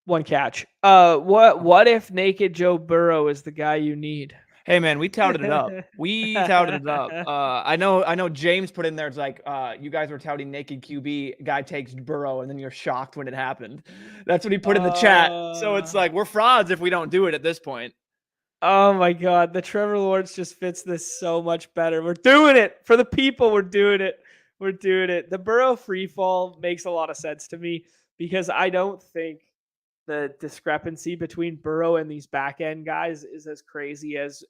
One catch. What if naked Joe Burrow is the guy you need? Hey man, we touted it up. I know James put in there. It's like you guys were touting naked QB. Guy takes Burrow, and then you're shocked when it happened. That's what he put in the chat. So it's like we're frauds if we don't do it at this point. Oh my God, the Trevor Lawrence just fits this so much better. We're doing it for the people. We're doing it. The Burrow free fall makes a lot of sense to me because I don't think the discrepancy between Burrow and these back end guys is as crazy as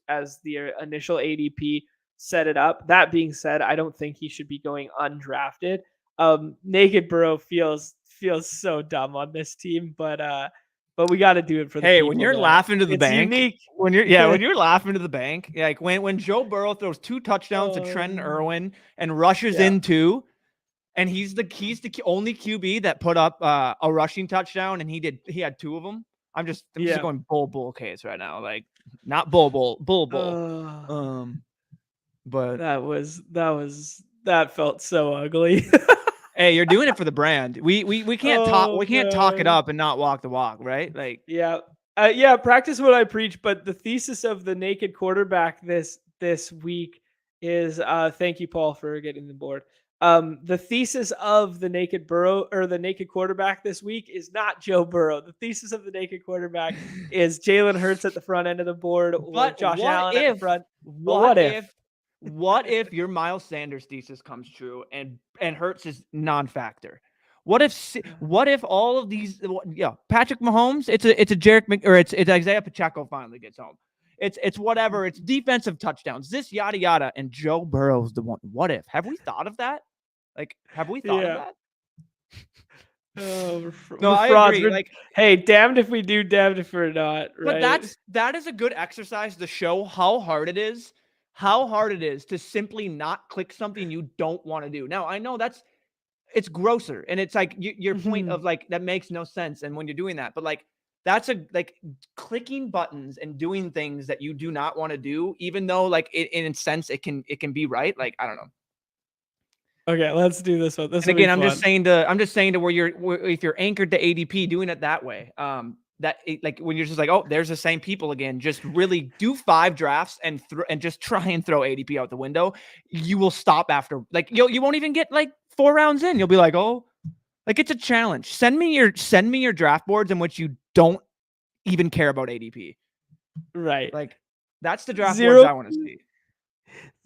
the initial ADP set it up. That being said, I don't think he should be going undrafted. Naked Burrow feels so dumb on this team, but we got to do it for the people. When you're laughing to the bank, unique. When you're laughing to the bank, like when Joe Burrow throws 2 touchdowns to Trenton Irwin and rushes in 2, and he's the only QB that put up a rushing touchdown, and he had 2 of them. I'm just going bull case right now, like not bull. But that felt so ugly. Hey, you're doing it for the brand. We can't talk it up and not walk the walk, right? Like practice what I preach. But the thesis of the naked quarterback this week is thank you, Paul, for getting the board. The thesis of the naked Burrow or the naked quarterback this week is not Joe Burrow. The thesis of the naked quarterback is Jalen Hurts at the front end of the board or Josh Allen at the front. What if your Miles Sanders thesis comes true and Hurts is non-factor? What if all of these? Patrick Mahomes, it's a Jarek or it's Isaiah Pacheco finally gets home. It's whatever. It's defensive touchdowns. This yada yada, and Joe Burrow's the one. What if? Have we thought of that? Like, have we thought of that? No, I agree. Like, hey, damned if we do, damned if we're not. Right? But that is a good exercise to show how hard it is. How hard it is to simply not click something you don't want to do. Now, I know it's grosser, and it's like your point of like that makes no sense. And when you're doing that, but like that's clicking buttons and doing things that you do not want to do, even though like in a sense it can be right. Like I don't know. Okay, let's do this one. I'm just saying to where if you're anchored to ADP, doing it that way. like when you're just like, oh, there's the same people again. Just really do 5 drafts and just try and throw ADP out the window. You will stop after like you won't even get like 4 rounds in. You'll be like, oh, like it's a challenge. Send me your draft boards in which you don't even care about ADP. Right. Like that's the draft boards I want to see.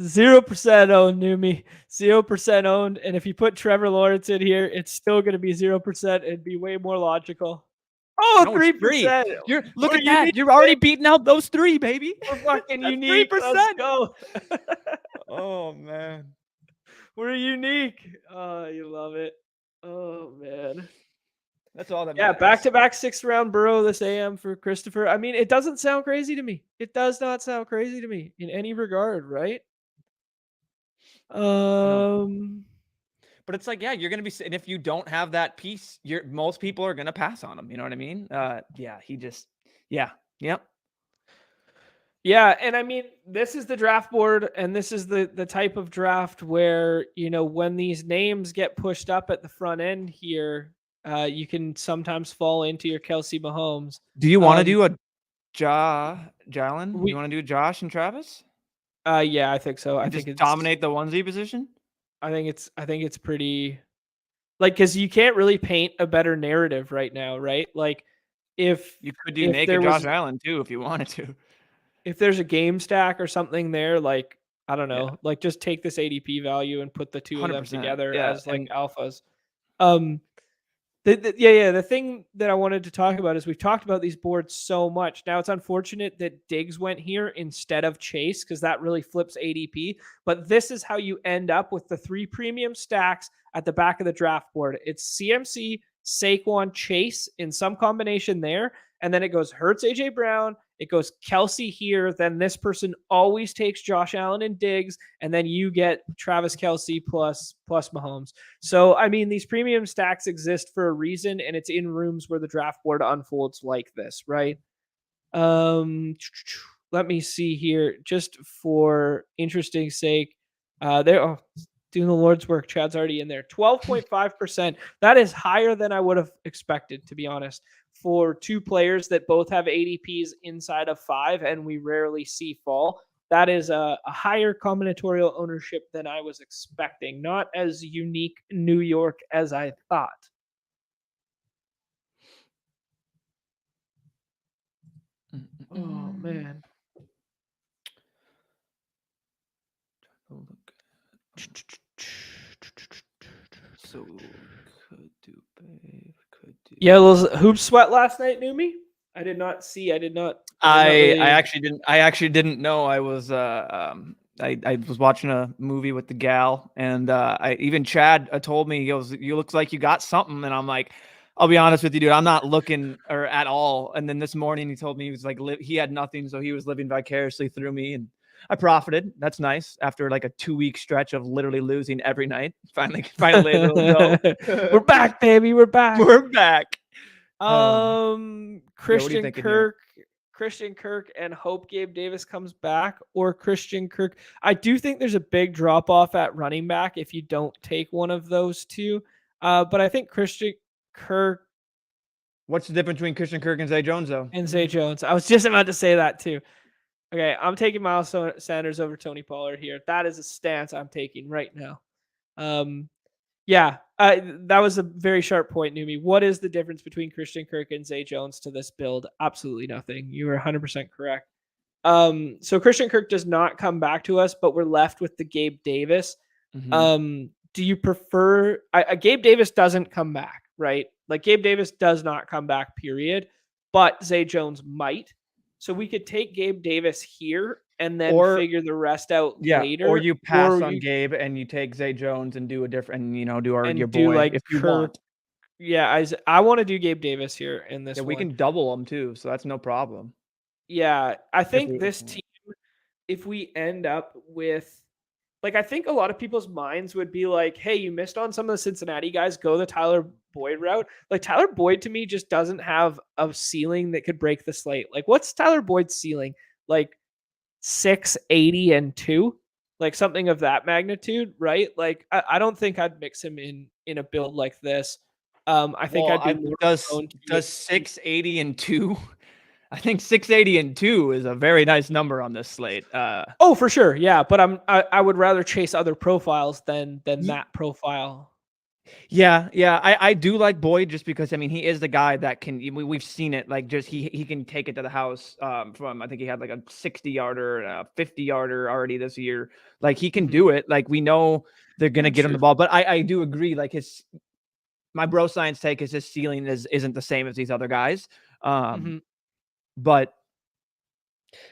0% owned, Numi. 0% owned. And if you put Trevor Lawrence in here, it's still going to be 0%. It'd be way more logical. Oh, No, 3%. Look at that. You're already beating out those 3, baby. We're fucking unique. 3%. Let's go. Oh, man. We're unique. Oh, you love it. Oh, man. That's all that matters. matters. Back-to-back 6th-round Burrow this AM for Christopher. I mean, it doesn't sound crazy to me. It does not sound crazy to me in any regard, right? No. But it's like, yeah, you're going to be, and if you don't have that piece, most people are going to pass on him. You know what I mean? Yep. Yeah, and I mean, this is the draft board, and this is the type of draft where, when these names get pushed up at the front end here, you can sometimes fall into your Kelsey Mahomes. Do you want to do a Jalen? You want to do Josh and Travis? Yeah, I think so. I think it's dominate the onesie position. I think it's pretty, like, because you can't really paint a better narrative right now, right? Like, if you could do naked Josh Allen too, if you wanted to. If there's a game stack or something there, like, I don't know, like just take this ADP value and put the 2 of them together as like alphas. The thing that I wanted to talk about is we've talked about these boards so much. Now it's unfortunate that Diggs went here instead of Chase because that really flips ADP. But this is how you end up with the 3 premium stacks at the back of the draft board. It's CMC, Saquon, Chase in some combination there. And then it goes Hurts, AJ Brown. It goes Kelsey here. Then this person always takes Josh Allen and Diggs. And then you get Travis Kelsey plus Mahomes. So, I mean, these premium stacks exist for a reason, and it's in rooms where the draft board unfolds like this, right? Let me see here, just for interesting sake. Doing the Lord's work. Chad's already in there. 12.5%. That is higher than I would have expected, to be honest, for 2 players that both have ADPs inside of 5, and we rarely see fall. That is a higher combinatorial ownership than I was expecting. Not as unique New York as I thought. Oh, man. So could do, babe. Could do. Yeah, was Hoop Sweat last night, Numi? I did not. I actually didn't know. I was I was watching a movie with the gal, and even Chad told me, he goes, "You looks like you got something," and I'm like, I'll be honest with you, dude, I'm not looking or at all. And then this morning he told me he was like he had nothing, so he was living vicariously through me, and I profited. That's nice. After like a 2-week stretch of literally losing every night, finally able to go. We're back, baby. We're back. We're back. Christian Kirk and hope Gabe Davis comes back, or Christian Kirk. I do think there's a big drop off at running back if you don't take one of those 2. But I think Christian Kirk. What's the difference between Christian Kirk and Zay Jones, though? And Zay Jones. I was just about to say that too. Okay, I'm taking Miles Sanders over Tony Pollard here. That is a stance I'm taking right now. That was a very sharp point, Numi. What is the difference between Christian Kirk and Zay Jones to this build? Absolutely nothing. You are 100% correct. So Christian Kirk does not come back to us, but we're left with the Gabe Davis. Mm-hmm. Do you prefer Gabe Davis doesn't come back, right? Like Gabe Davis does not come back, period. But Zay Jones might. So we could take Gabe Davis here and then figure the rest out later. Or you pass on Gabe and you take Zay Jones and do a different, do your boy like if you want. Yeah, I want to do Gabe Davis here in this one. We can double them too, so that's no problem. Yeah, I think this team, if we end up with, like, I think a lot of people's minds would be like, hey, you missed on some of the Cincinnati guys, go the Tyler Boyd route. Like, Tyler Boyd to me just doesn't have a ceiling that could break the slate. Like, what's Tyler Boyd's ceiling? Like 680 and 2, like something of that magnitude, right? Like, I don't think I'd mix him in a build like this. I think I'd be more does prone to 680 and 2. I think 680 and 2 is a very nice number on this slate. Oh, for sure, yeah. But I would rather chase other profiles than that profile. Yeah, I do like Boyd just because I mean he is the guy that can. We've seen it, like just he can take it to the house. From I think he had like a 60-yarder, and a 50-yarder already this year. Like he can do it. Like we know they're gonna get him the ball, but I do agree. Like my bro science take is his ceiling isn't the same as these other guys. But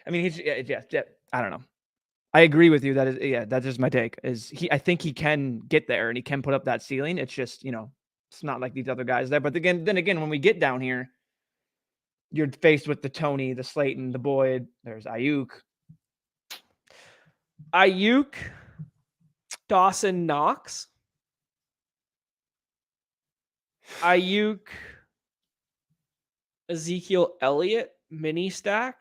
I mean yeah, I don't know. I agree with you. That is, yeah, that's just my take. I think he can get there and he can put up that ceiling. It's just, it's not like these other guys there. But then again, when we get down here, you're faced with the Tony, the Slayton, the Boyd. There's Ayuk, Dawson Knox, Ayuk, Ezekiel Elliott, mini stack.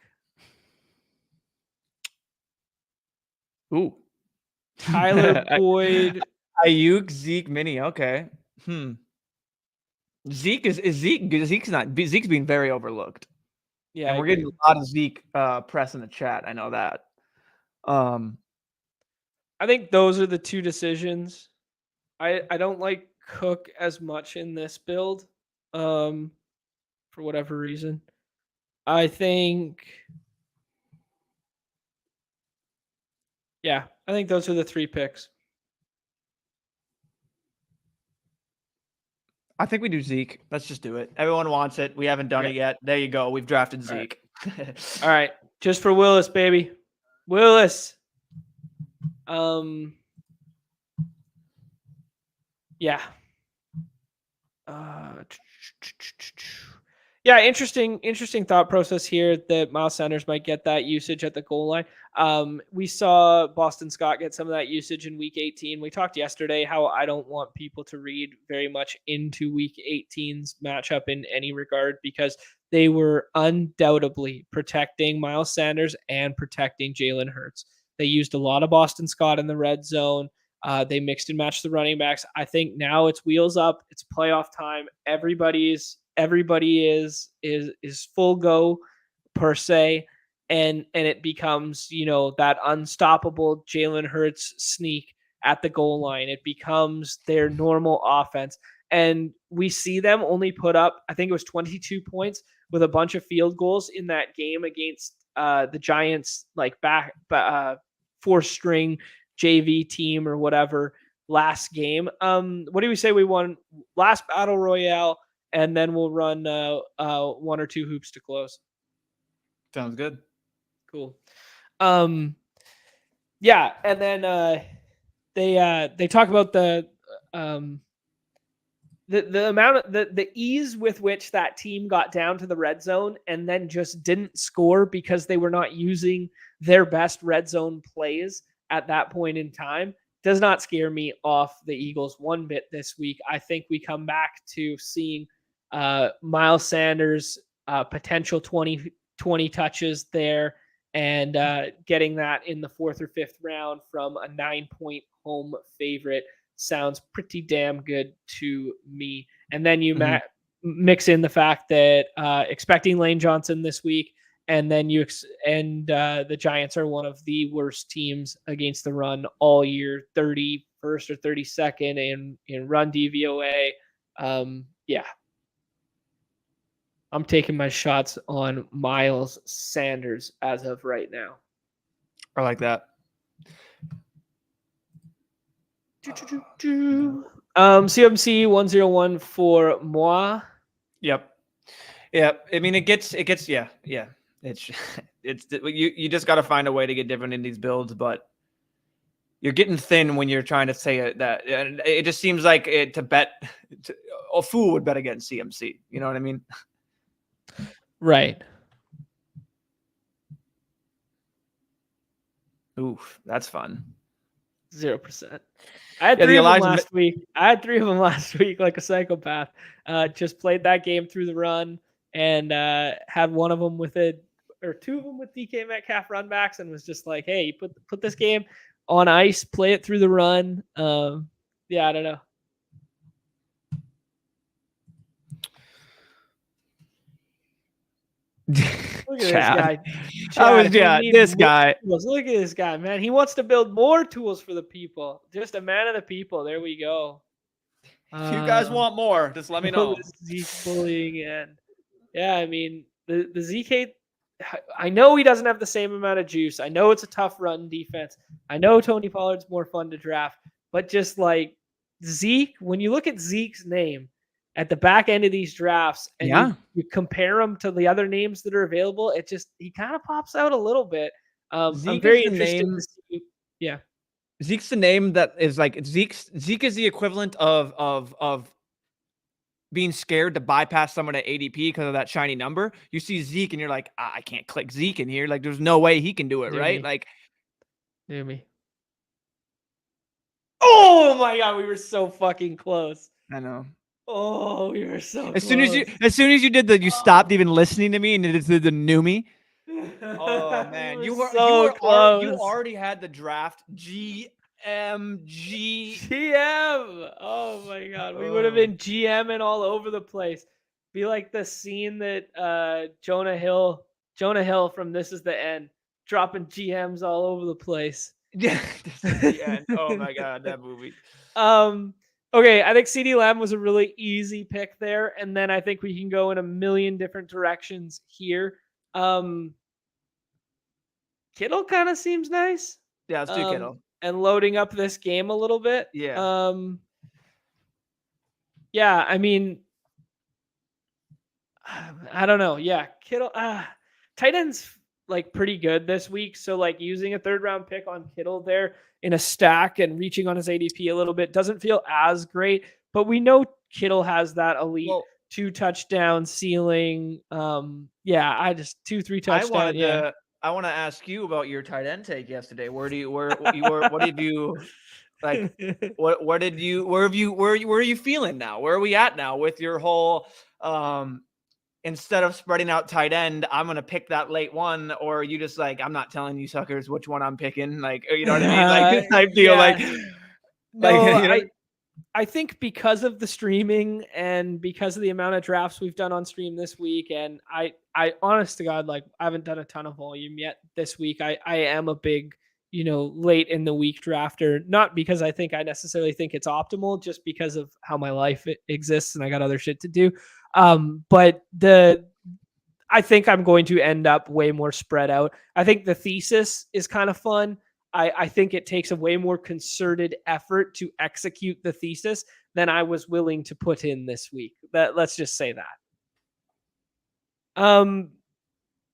Ooh, Tyler Boyd, Ayuk, Zeke, mini. Okay. Zeke's being very overlooked. Yeah, and we're getting a lot of Zeke press in the chat. I know that. I think those are the two decisions. I don't like Cook as much in this build, for whatever reason. I think, yeah, I think those are the three picks. I think we do Zeke. Let's just do it. Everyone wants it. We haven't done it yet. There you go. We've drafted Zeke. All right. Just for Willis, baby. Willis. Yeah. Yeah, interesting thought process here that Miles Sanders might get that usage at the goal line. We saw Boston Scott get some of that usage in Week 18. We talked yesterday how I don't want people to read very much into Week 18's matchup in any regard because they were undoubtedly protecting Miles Sanders and protecting Jalen Hurts. They used a lot of Boston Scott in the red zone. They mixed and matched the running backs. I think now it's wheels up. It's playoff time. Everybody is full go per se, and it becomes that unstoppable Jalen Hurts sneak at the goal line. It becomes their normal offense, and we see them only put up, I think it was 22 points with a bunch of field goals in that game against the Giants, like four string JV team or whatever last game. What do we say we won last battle royale, and then we'll run one or two hoops to close. Sounds good. Cool. Yeah, and then they talk about the amount of the ease with which that team got down to the red zone and then just didn't score because they were not using their best red zone plays at that point in time does not scare me off the Eagles one bit this week. I think we come back to seeing Miles Sanders potential 20 touches there and getting that in the 4th or 5th round from a 9-point home favorite sounds pretty damn good to me. And then you mix in the fact that expecting Lane Johnson this week, and then the Giants are one of the worst teams against the run all year, 31st or 32nd in run DVOA. Yeah. I'm taking my shots on Miles Sanders as of right now. I like that. CMC 101 for moi. Yep. I mean, it gets yeah. It's you just got to find a way to get different in these builds, but you're getting thin when you're trying to say that. And it just seems like a fool would bet against CMC. You know what I mean? Right. Oof, that's fun. 0%. I had three of them last week. Like a psychopath. Just played that game through the run and had one of them with two of them with DK Metcalf run backs, and was just like, hey, put this game on ice, play it through the run. Yeah, I don't know. Look at this Chad. guy. I was, Chad, who needs this more guy. tools. Look at this guy, man. He wants to build more tools for the people. Just a man of the people. There we go. If you guys want more, just let me know. The Zeke bullying and yeah, I mean the ZK. I know he doesn't have the same amount of juice. I know it's a tough run defense. I know Tony Pollard's more fun to draft, but just like Zeke, when you look at Zeke's name at the back end of these drafts and you compare him to the other names that are available, it just he kind of pops out a little bit. I'm very interested to see. Yeah. Zeke's the name that is like Zeke is the equivalent of being scared to bypass someone at ADP because of that shiny number. You see Zeke and you're like, I can't click Zeke in here. Like, there's no way he can do it, right? Like, hear me. Oh my god, we were so fucking close. I know. Oh, we were so as close. As soon as you did you stopped even listening to me and did the new me. Oh man, you already had the draft GM. Oh my god, we would have been GMing all over the place. Be like the scene that Jonah Hill from This Is the End, dropping GMs all over the place. Yeah, This Is the End. Oh my god, that movie. Okay, I think CeeDee Lamb was a really easy pick there, and then I think we can go in a million different directions here. Kittle kind of seems nice. Yeah, let's do Kittle. And loading up this game a little bit. Yeah. Yeah, I mean, I don't know. Yeah, Kittle. Tight ends like pretty good this week. So like using a 3rd round pick on Kittle there in a stack and reaching on his ADP a little bit doesn't feel as great. But we know Kittle has that elite 2 touchdown ceiling. Yeah, I just 2-3 touchdowns. I want to ask you about your tight end take yesterday. What did you like? Where are you feeling now? Where are we at now with your whole instead of spreading out tight end, I'm gonna pick that late one, or are you just like, I'm not telling you suckers which one I'm picking, like, you know what I mean, like this type deal, no, I think because of the streaming and because of the amount of drafts we've done on stream this week, and I honest to God, like I haven't done a ton of volume yet this week. I am a big, late in the week drafter, not because I necessarily think it's optimal, just because of how my life exists and I got other shit to do. But I think I'm going to end up way more spread out. I think the thesis is kind of fun. I think it takes a way more concerted effort to execute the thesis than I was willing to put in this week. Let's just say that.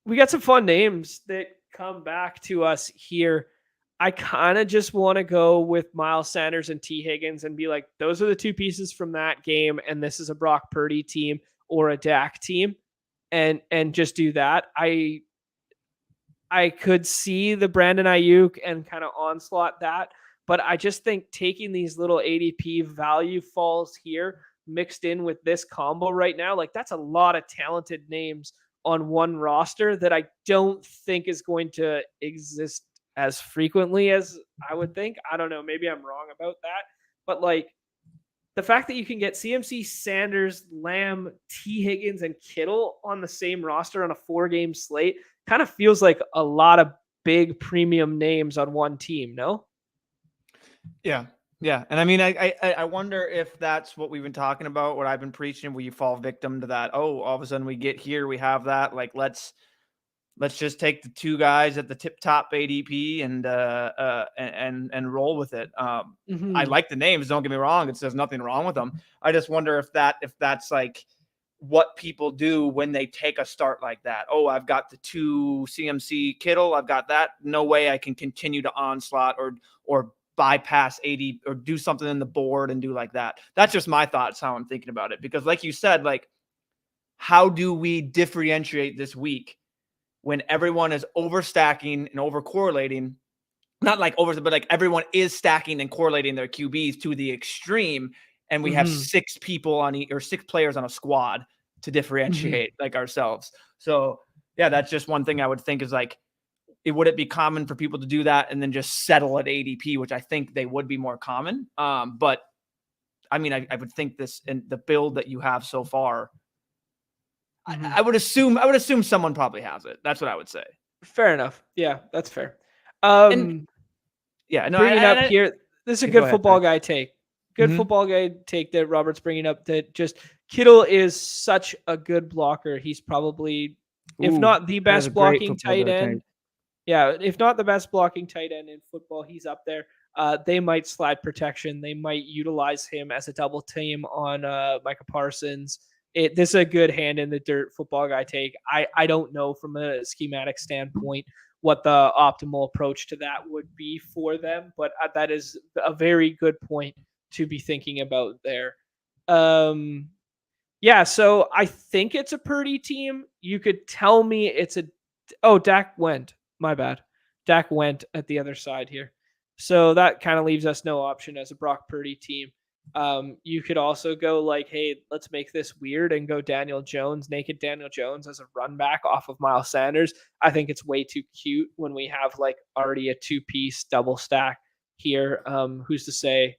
We got some fun names that come back to us here. I kind of just want to go with Miles Sanders and T. Higgins and be like, those are the 2 pieces from that game, and this is a Brock Purdy team or a Dak team, and just do that. I could see the Brandon Ayuk and kind of onslaught that, but I just think taking these little ADP value falls here mixed in with this combo right now, like that's a lot of talented names on one roster that I don't think is going to exist as frequently as I would think. I don't know. Maybe I'm wrong about that, but like the fact that you can get CMC, Sanders, Lamb, T. Higgins, and Kittle on the same roster on a 4-game slate kind of feels like a lot of big premium names on one team, no? Yeah. Yeah. And I mean, I wonder if that's what we've been talking about, what I've been preaching, where you fall victim to that. Oh, all of a sudden we get here, we have that. Like, let's just take the 2 guys at the tip top ADP and roll with it. I like the names. Don't get me wrong. It says nothing wrong with them. I just wonder if that's like what people do when they take a start like that. Oh, I've got the 2 CMC Kittle. I've got that. No way I can continue to onslaught or bypass 80 or do something in the board and do like that. That's just my thoughts, how I'm thinking about it. Because like you said, like, how do we differentiate this week when everyone is overstacking and over correlating? Not like over, but like everyone is stacking and correlating their QBs to the extreme. And we have 6 people or 6 players on a squad to differentiate like ourselves. So yeah, that's just one thing I would think is like, would it be common for people to do that and then just settle at ADP, which I think they would be more common. But I mean, I would think this and the build that you have so far, Mhm. I would assume someone probably has it. That's what I would say. Fair enough. Yeah, that's fair. And yeah, no, Bringing up here, this is a go good ahead. football guy take. Good Mhm. football guy take that Robert's bringing up. That just Kittle is such a good blocker. He's probably, if Ooh, not the that is a best great blocking football tight guy end, take. yeah, if not the best blocking tight end in football, he's up there. They might slide protection. They might utilize him as a double team on Micah Parsons. This is a good hand in the dirt football guy take. I don't know from a schematic standpoint what the optimal approach to that would be for them, but that is a very good point to be thinking about there. Yeah, so I think it's a Purdy team. You could tell me it's a. Oh, Dak went. My bad. Dak went at the other side here. So that kind of leaves us no option as a Brock Purdy team. You could also go like, hey, let's make this weird and go Daniel Jones, naked Daniel Jones as a run back off of Miles Sanders. I think it's way too cute when we have like already a 2-piece double stack here. Who's to say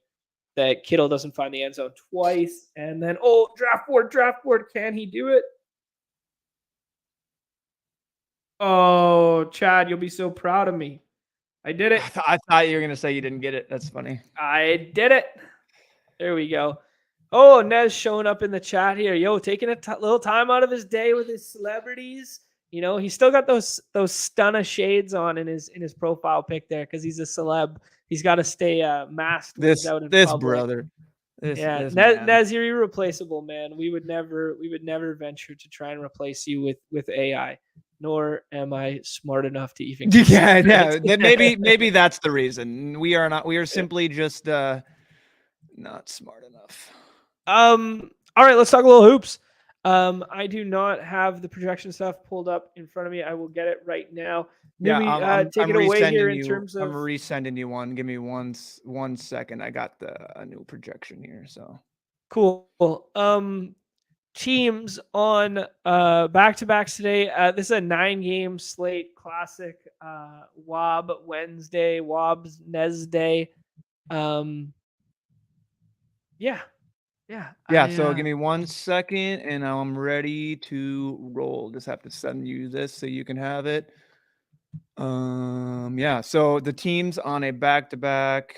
that Kittle doesn't find the end zone twice? And then, oh, draft board. Can he do it? Oh, Chad, you'll be so proud of me. I did it. I thought you were gonna say you didn't get it. That's funny. I did it. There we go. Oh, Nez showing up in the chat here. Yo, taking a little time out of his day with his celebrities. You know, he's still got those stunner shades on in his profile pic there because he's a celeb. He's got to stay masked when he's out in This public. brother. Yeah, This man. Nez, you're irreplaceable, man. We would never venture to try and replace you with AI. Nor am I smart enough to even. Yeah. Then maybe that's the reason. We are not. We are simply just not smart enough. All right, let's talk a little hoops. I do not have the projection stuff pulled up in front of me. I will get it right now. Yeah, Numi, take it away here in terms of. I'm resending you one. Give me one second. I got a new projection here. So Cool. Teams on back-to-backs today. This is a 9-game slate, classic Wobnesday. Yeah. So give me 1 second, and I'm ready to roll. Just have to send you this so you can have it. So the teams on a back-to-back,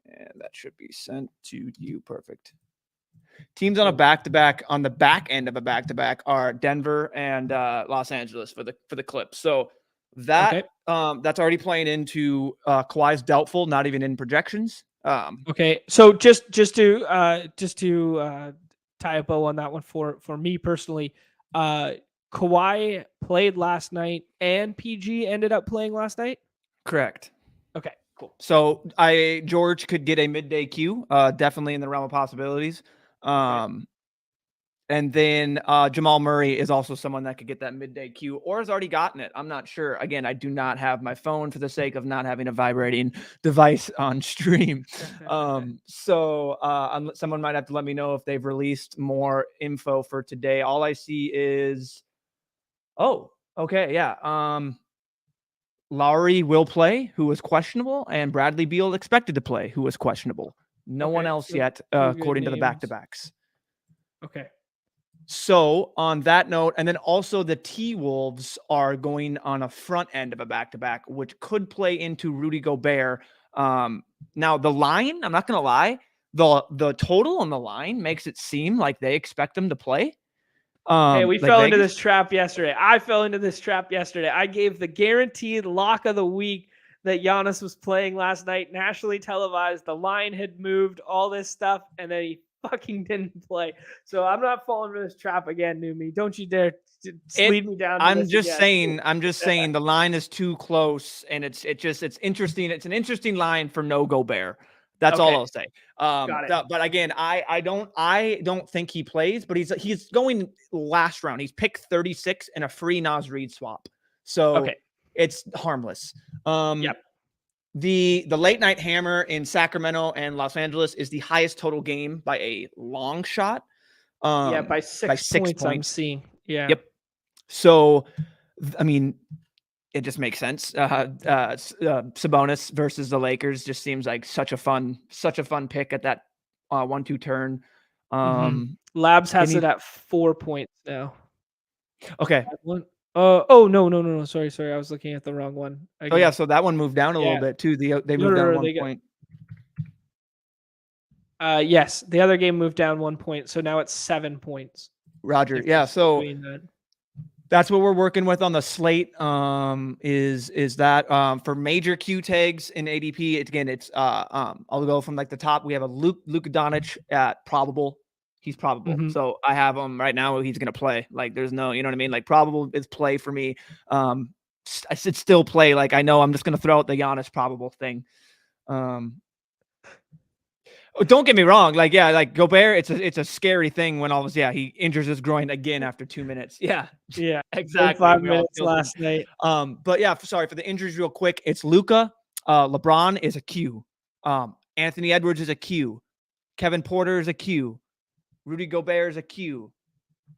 and that should be sent to you. Perfect. Teams on a back-to-back, on the back end of a back-to-back, are Denver and Los Angeles for the Clips. So that that's already playing into Kawhi's doubtful, not even in projections. Okay, so just to tie a bow on that one for me personally, Kawhi played last night and PG ended up playing last night. Correct. Okay, cool. So George could get a midday Q, definitely in the realm of possibilities. And then Jamal Murray is also someone that could get that midday Q or has already gotten it. I'm not sure. Again, I do not have my phone for the sake of not having a vibrating device on stream. So someone might have to let me know if they've released more info for today. All I see is, Lowry will play, who was questionable, and Bradley Beal expected to play, who was questionable. No one else yet, according to the back-to-backs. Okay. So on that note, and then also the T-Wolves are going on a front end of a back-to-back, which could play into Rudy Gobert. Now the line, I'm not going to lie, the total on the line makes it seem like they expect him to play. Hey, we like fell Vegas. into this trap yesterday. I fell into this trap yesterday. I gave the guaranteed lock of the week that Giannis was playing last night, nationally televised. The line had moved, all this stuff, and then he fucking didn't play. So I'm not falling for this trap again, Numi. Don't you dare lead me down. I'm just saying the line is too close, and it's interesting. It's an interesting line for no Gobert. That's all I'll say. Got it. But again, I don't think he plays, but he's going last round. He's picked 36 in a free Naz Reid swap. So it's harmless. Yep. The late night hammer in Sacramento and Los Angeles is the highest total game by a long shot. By 6 points I'm seeing. Yeah. Yep. So, I mean, it just makes sense. Sabonis versus the Lakers just seems like such a fun pick at that 1-2 turn. Labs has it at 4 points now. Okay. That one. Oh no. Sorry. I was looking at the wrong one Oh yeah, again. so that one moved down a little Yeah. bit too. They No, moved down no. one They got. point. Yes, the other game moved down 1 point, so now it's 7 points Roger. Yeah, difference so between that. that's what we're working with on the slate. Is that for major Q tags in ADP? It's I'll go from like the top. We have a Luka Doncic at probable. He's probable. Mhm. So I have him right now. He's gonna play. Like there's no, you know what I mean? Like probable is play for me. I should still play. Like I know I'm just gonna throw out the Giannis probable thing. Don't get me wrong. Like, yeah, like Gobert, it's a scary thing when he injures his groin again after 2 minutes. Yeah, Yeah, played exactly. 5 We all minutes feel him. last night. But yeah, sorry for the injuries real quick. It's Luka. LeBron is a Q. Anthony Edwards is a Q. Kevin Porter is a Q. Rudy Gobert is a Q.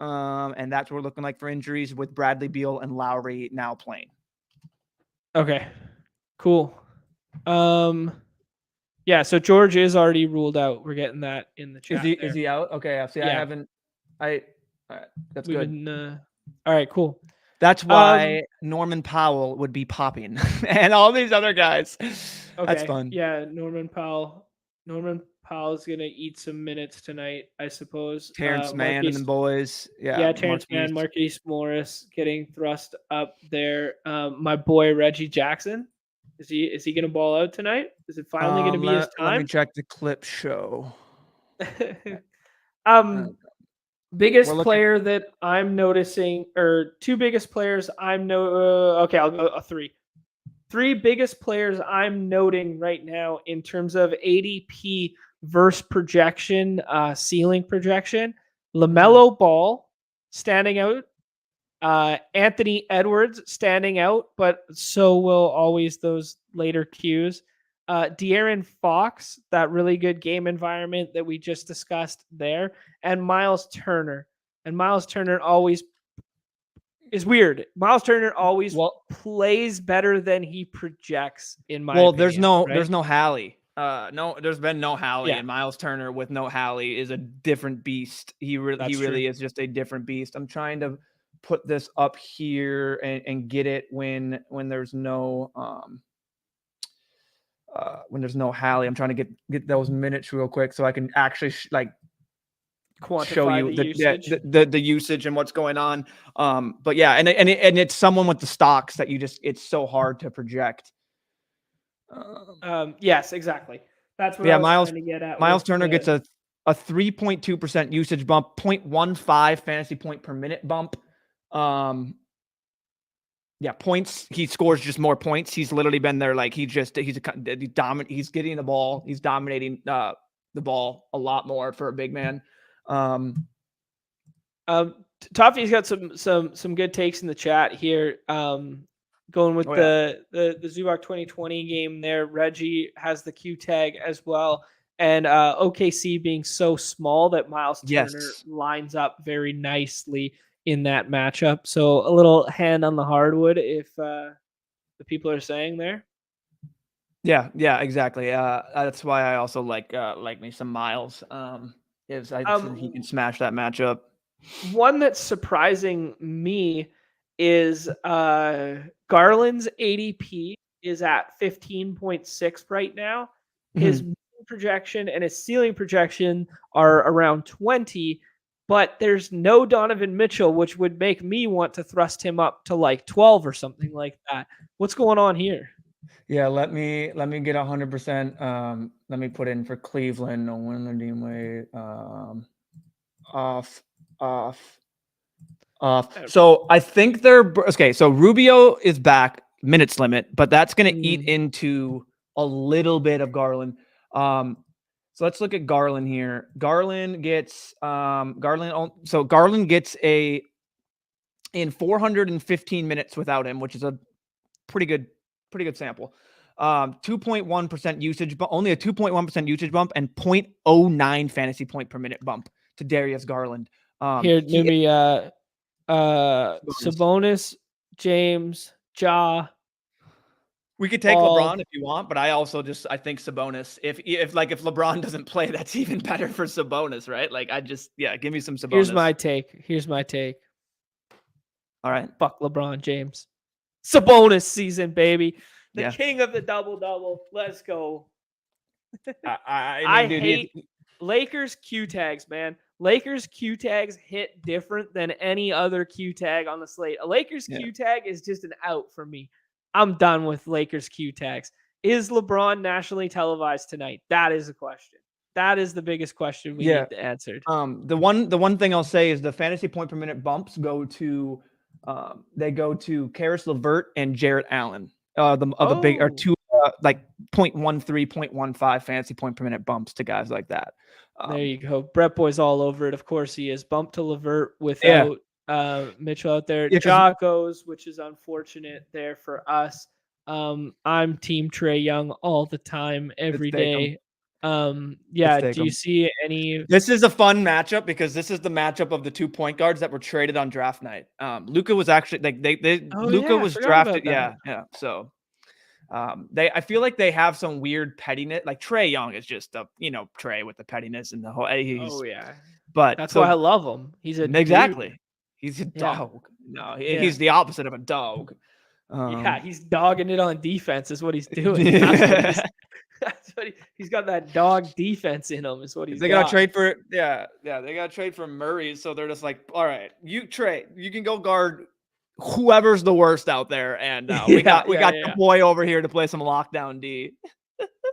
And that's what we're looking like for injuries with Bradley Beal and Lowry now playing. Okay, cool. Yeah, so George is already ruled out. We're getting that in the chat. Is he out? Okay, I Yeah. haven't. All right, that's We've good. been. All right, cool. That's why Norman Powell would be popping and all these other guys. Okay. That's fun. Yeah, Norman Powell's gonna eat some minutes tonight, I suppose. Terrence Mann and the boys. Yeah, Terrence Mann, Marquise Morris getting thrust up there. My boy Reggie Jackson. Is he gonna ball out tonight? Is it finally gonna be his time? Let me check the clip show. Biggest player that I'm noticing, or two biggest players okay, I'll go three. Three biggest players I'm noting right now in terms of ADP versus projection, ceiling projection. LaMelo Ball standing out. Anthony Edwards standing out, but so will always those later cues. De'Aaron Fox, that really good game environment that we just discussed there, and Miles Turner. And Miles Turner always is weird. Miles Turner always plays better than he projects, in my opinion. There's no Hallie. There's been no Hallie, and Miles Turner with no Hallie is a different beast. He really is just a different beast. I'm trying to put this up here and get it when there's no Hallie. I'm trying to get those minutes real quick so I can actually show you the usage and what's going on. But yeah, and it's someone with the stocks that it's so hard to project. Yes, exactly. That's what I was trying to get at. Miles Turner gets a 3.2% usage bump, 0.15 fantasy point per minute bump. Points. He scores just more points. He's literally been there. Like he's dominant. He's getting the ball. He's dominating the ball a lot more for a big man. Toffee's got some good takes in the chat here. Going with the Zubac 2020 game there. Reggie has the Q tag as well. And OKC being so small that Miles Turner lines up very nicely in that matchup. So a little hand on the hardwood if the people are saying there. Yeah, exactly. That's why I also like me some Miles. Is I think he can smash that matchup. One that's surprising me is Garland's ADP is at 15.6 right now. His projection and his ceiling projection are around 20, but there's no Donovan Mitchell, which would make me want to thrust him up to like 12 or something like that. What's going on here? Yeah, let me get 100%. Let me put in for Cleveland. No win the Dean way. Off. So I think they're okay. So Rubio is back, minutes limit, but that's going to eat into a little bit of Garland. So let's look at Garland here. Garland gets in 415 minutes without him, which is a pretty good sample. 2.1% usage, but only a 2.1% usage bump and 0.09 fantasy point per minute bump to Darius Garland. Here, maybe Sabonis, James, Ja. We could take LeBron if you want, but I think Sabonis. If LeBron doesn't play, that's even better for Sabonis, right? Like give me some Sabonis. Here's my take. All right. Fuck LeBron James. Sabonis season, baby. The Yeah. king of the double-double. Let's go. I I mean, dude, hate Lakers Q tags, man. Lakers Q tags hit different than any other Q tag on the slate. A Lakers yeah. Q tag is just an out for me. I'm done with Lakers Q tags. Is LeBron nationally televised tonight? That is the question. That is the biggest question we Yeah. need answered. The one thing I'll say is the fantasy point per minute bumps go to Karis LeVert and Jarrett Allen. The big or two like 0.13, 0.15 fantasy point per minute bumps to guys like that. There you go. Brett Boy's all over it. Of course he is. Bump to Levert Yeah. without Mitchell out there. Yeah, 'cause- Ja goes, which is unfortunate there for us. I'm Team Trey Young all the time, every take 'em. day. Yeah. Let's take Do you 'em. see any? This is a fun matchup because this is the matchup of the 2 point guards that were traded on draft night. Luka was actually like Luka was drafted. Yeah. So I feel like they have some weird pettiness. Like Trey Young is just Trey with the pettiness and the whole. But that's why I love him. He's a exactly. dude. He's a Yeah. dog. No, he's the opposite of a dog. He's dogging it on defense. Is what he's doing. That's he's got that dog defense in him. Is what he's. They got to trade for They got to trade for Murray, so they're just like, all right, you can go guard whoever's the worst out there, and we got the boy over here to play some lockdown D.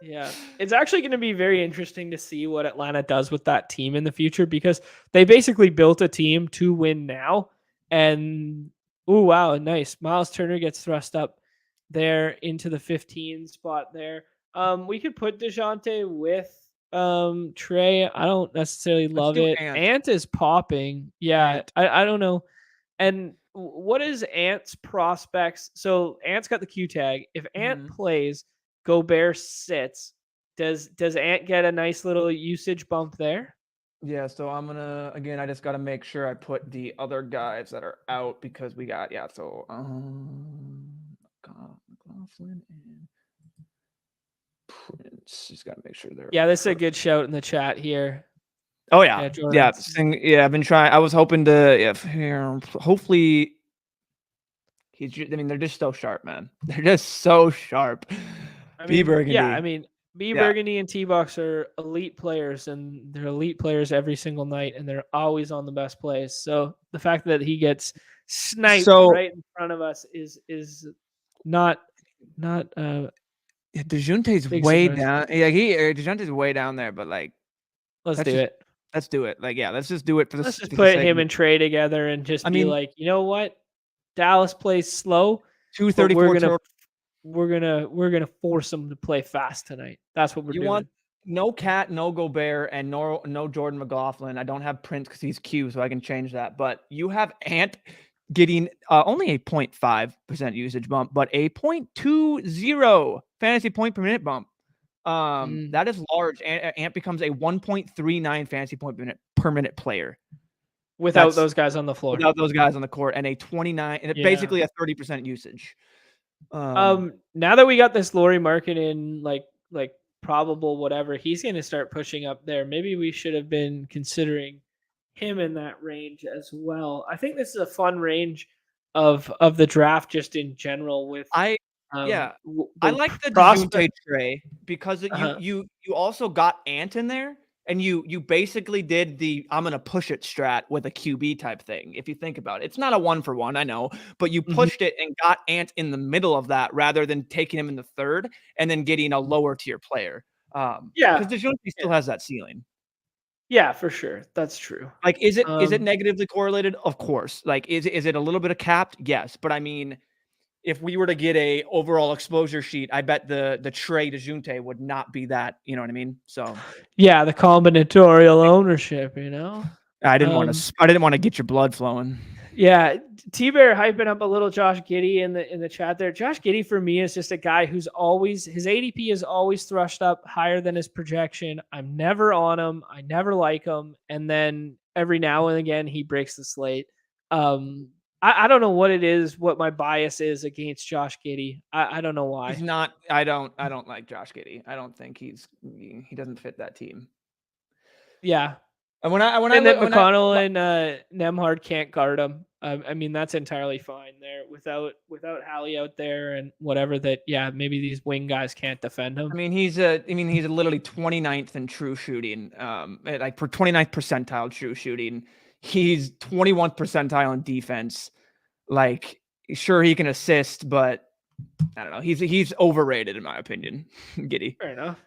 Yeah, it's actually going to be very interesting to see what Atlanta does with that team in the future because they basically built a team to win now. And oh wow, nice. Miles Turner gets thrust up there into the 15 spot there. We could put DeJounte with Trey. I don't necessarily love it. Ant is popping. Yeah, I don't know. And what is Ant's prospects? So Ant's got the Q tag. If Ant plays, Gobert sits. Does Ant get a nice little usage bump there? Yeah, so I'm gonna I just gotta make sure I put the other guys that are out because we got McLaughlin and Prince. Just gotta make sure they're this is a good shout in the chat here. Oh yeah. I've been trying. I was hoping to hopefully they're just so sharp, man. They're just so sharp. B Burgundy. Yeah, B Burgundy and T-Box are elite players, and they're elite players every single night, and they're always on the best plays. So the fact that he gets sniped right in front of us is not DeJounte's way down. Yeah, DeJounte's way down there, but like let's do it. Let's do it. Like, let's just do it for the Let's just put him and Trey together and just be like, you know what? Dallas plays slow. 234. We're gonna force them to play fast tonight. That's what we're doing. You want no Cat, no Gobert, and no Jordan McLaughlin. I don't have Prince because he's Q, so I can change that. But you have Ant getting only a 0.5% usage bump, but a 0.20 fantasy point per minute bump. That is large. Ant becomes a 1.39 fantasy point per minute player without those guys on the floor. Without those guys on the court, and a 29, and basically a 30% usage. Now that we got this Lauri Markkanen like probable whatever, he's going to start pushing up there. Maybe we should have been considering him in that range as well. I think this is a fun range of the draft just in general. With I like the DeJounte Trey because you also got Ant in there. And you basically did the I'm gonna push it strat with a QB type thing. If you think about it, it's not a 1-for-1, I know, but you pushed it and got Ant in the middle of that rather than taking him in the third and then getting a lower tier player. Because DeJounte still has that ceiling. Yeah, for sure, that's true. Like, is it negatively correlated? Of course. Like, is it a little bit of capped? Yes, but I mean, if we were to get a overall exposure sheet, I bet the Trey DeJounte would not be that. You know what I mean? So yeah, the combinatorial ownership. I didn't want to get your blood flowing. Yeah, T-Bear hyping up a little Josh Giddey in the chat there. Josh Giddey for me is just a guy who's always his ADP is always thrust up higher than his projection. I'm never on him. I never like him, and then every now and again he breaks the slate. I don't know what it is, what my bias is against Josh Giddey. I don't know why. He's not. I don't like Josh Giddey. I don't think he doesn't fit that team. Yeah. And McConnell and Nemhard can't guard him. I mean, that's entirely fine there without Hallie out there and whatever that. Yeah, maybe these wing guys can't defend him. I mean, he's literally 29th in true shooting, like for 29th percentile true shooting. He's 21th percentile in defense. Like, sure, he can assist, but I don't know. He's overrated in my opinion. Giddy. Fair enough.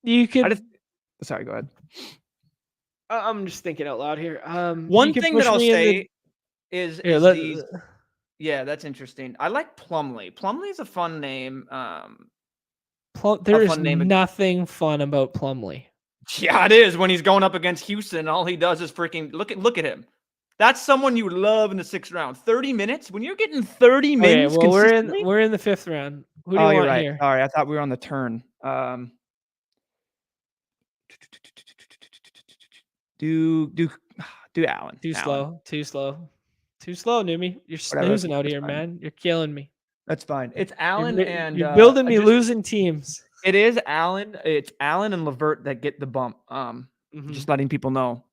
You could. Sorry, go ahead. I'm just thinking out loud here. One thing that I'll say is these. Yeah, that's interesting. I like Plumlee. Plumlee is a fun name. There is nothing fun about Plumlee. Yeah, it is when he's going up against Houston. All he does is freaking look at him. That's someone you love in the 6th round. 30 minutes? When you're getting 30 minutes consistently? We're in the 5th round. Who do you want right. here? Sorry, I thought we were on the turn. Do Allen. Too slow, Numi. You're snoozing out here, man. You're killing me. That's fine. It's Allen and you're building me losing teams. It is Allen. It's Allen and Levert that get the bump. Just letting people know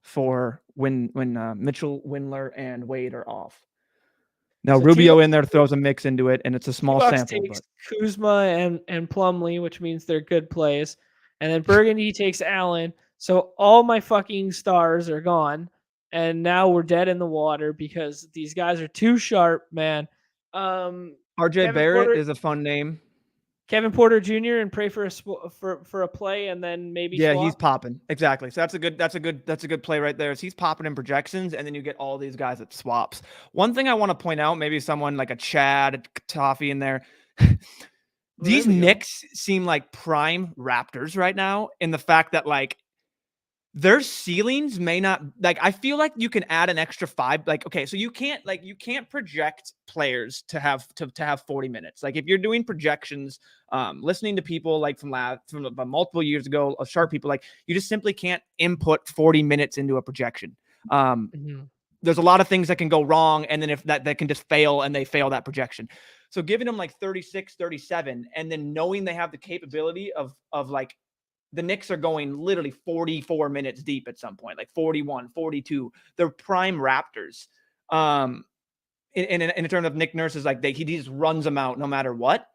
for when Mitchell, Windler, and Wade are off. Now so Rubio in there throws a mix into it, and it's a small sample. Takes Kuzma and Plumlee, which means they're good plays, and then Burgundy takes Allen. So all my fucking stars are gone, and now we're dead in the water because these guys are too sharp, man. RJ Barrett is a fun name. Kevin Porter Jr. and pray for a play, and then maybe swap. He's popping exactly. So that's a good play right there. So he's popping in projections, and then you get all these guys at swaps. One thing I want to point out, maybe someone like a Chad, a Toffee in there. These Knicks seem like prime Raptors right now in the fact that like their ceilings may not like I feel like you can add an extra 5 like okay so you can't project players to have 40 minutes. Like if you're doing projections listening to people like from multiple years ago sharp people, like you just simply can't input 40 minutes into a projection. There's a lot of things that can go wrong, and then if that can just fail and they fail that projection. So giving them like 36 37 and then knowing they have the capability of like the Knicks are going literally 44 minutes deep at some point, like 41, 42. They're prime Raptors. In terms of Nick Nurse is like he just runs them out no matter what.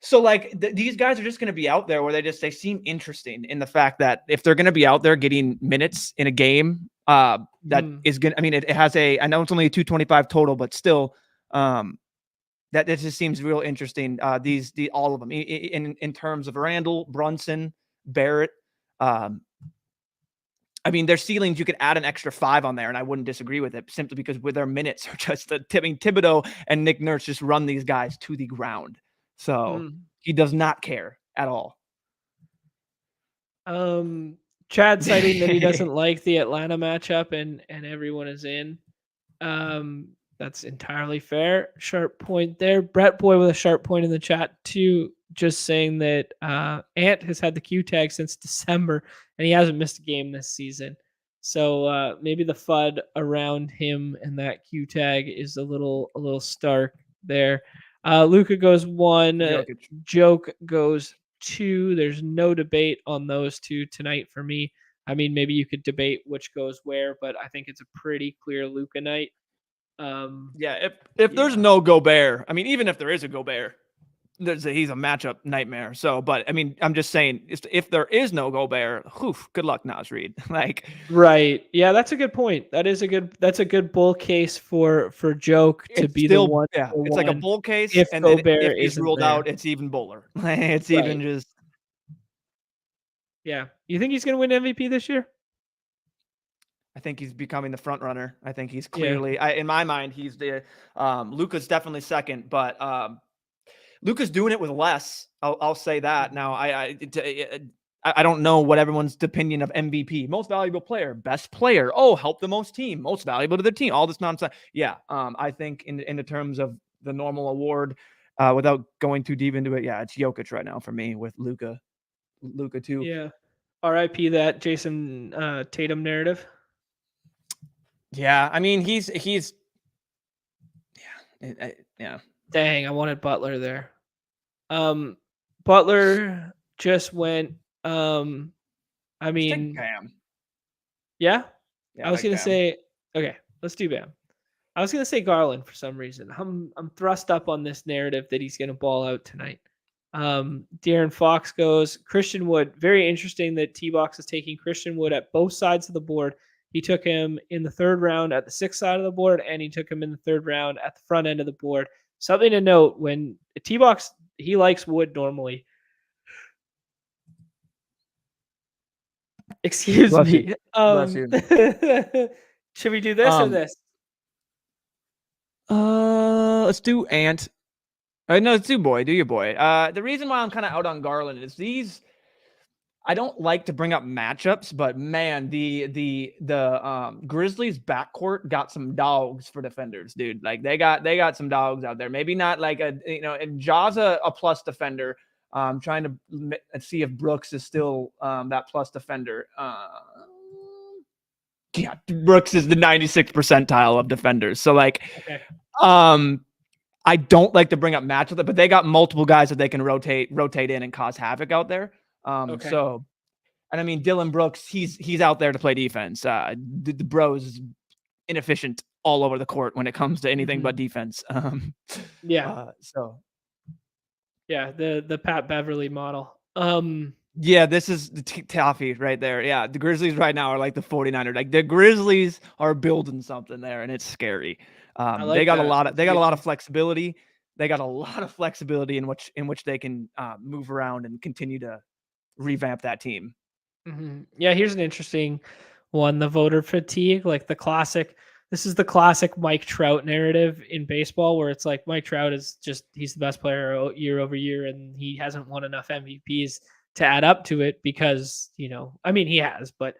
So like these guys are just going to be out there where they seem interesting in the fact that if they're going to be out there getting minutes in a game, is going. I mean, it has I know it's only a 225 total, but still, that just seems real interesting. All of them in terms of Randall, Brunson, Barrett. I mean, their ceilings, you could add an extra 5 on there, and I wouldn't disagree with it simply because with their minutes are just Thibodeau and Nick Nurse just run these guys to the ground. So he does not care at all. Chad citing that he doesn't like the Atlanta matchup and everyone is in. That's entirely fair. Sharp point there. Brett Boy with a sharp point in the chat too, just saying that Ant has had the Q tag since December and he hasn't missed a game this season. So maybe the FUD around him and that Q tag is a little stark there. Luka goes 1, Joke goes 2. There's no debate on those two tonight for me. I mean, maybe you could debate which goes where, but I think it's a pretty clear Luka night. If there's no Gobert, I mean, even if there is a Gobert, he's a matchup nightmare. So, but I mean, I'm just saying, if there is no Gobert, good luck, Naz Reid. Like, right? Yeah, that's a good point. That's a good bull case for Joke to be the one. Yeah, it's like a bull case. If and Gobert if he's ruled out, it's even buller. It's right. Even just. Yeah, you think he's going to win MVP this year? I think he's becoming the front runner. I think he's clearly, in my mind, he's the Luka's definitely second, but Luka's doing it with less. I'll say that. Now, I don't know what everyone's opinion of MVP, most valuable player, best player. Oh, help the most team, most valuable to the team. All this nonsense. Yeah, I think in the terms of the normal award, without going too deep into it, it's Jokic right now for me with Luka too. Yeah. RIP that Jason Tatum narrative. Yeah, I mean he's yeah. Dang, I wanted Butler there. Butler just went. I mean, Yeah? Yeah, I I was like gonna Bam. say okay, let's do Bam. I was gonna say Garland for some reason. I'm thrust up on this narrative that he's gonna ball out tonight. De'Aaron Fox goes Christian Wood. Very interesting that T-Box is taking Christian Wood at both sides of the board. He took him in the third round at the 6th side of the board, and he took him in the third round at the front end of the board. Something to note when T-Box he likes Wood normally. Excuse Bless you. me. Bless you. Should we do this or this? Let's do Ant. No, let's do Boy. Do your Boy. The reason why I'm kind of out on Garland is these. I don't like to bring up matchups, but man, the Grizzlies backcourt got some dogs for defenders, dude. Like they got some dogs out there. Maybe not like and Ja's a plus defender. Trying to see if Brooks is still that plus defender. Yeah, Brooks is the 96th percentile of defenders. So like, Okay. I don't like to bring up matchups, but they got multiple guys that they can rotate in and cause havoc out there. Okay. So, and I mean, Dylan Brooks, he's out there to play defense. The Bros is inefficient all over the court when it comes to anything but defense. Yeah. So Yeah, the Pat Beverly model. yeah, this is the toffee right there. Yeah, the Grizzlies right now are like the 49ers. Like the Grizzlies are building something there, and it's scary. I like They got that. a lot of That's a good thing. flexibility. They got a lot of flexibility in which they can move around and continue to revamp that team. Yeah, here's an interesting one: the voter fatigue, like the classic. This is the classic Mike Trout narrative in baseball, where it's like Mike Trout is he's the best player year over year, and he hasn't won enough MVPs to add up to it because I mean he has, but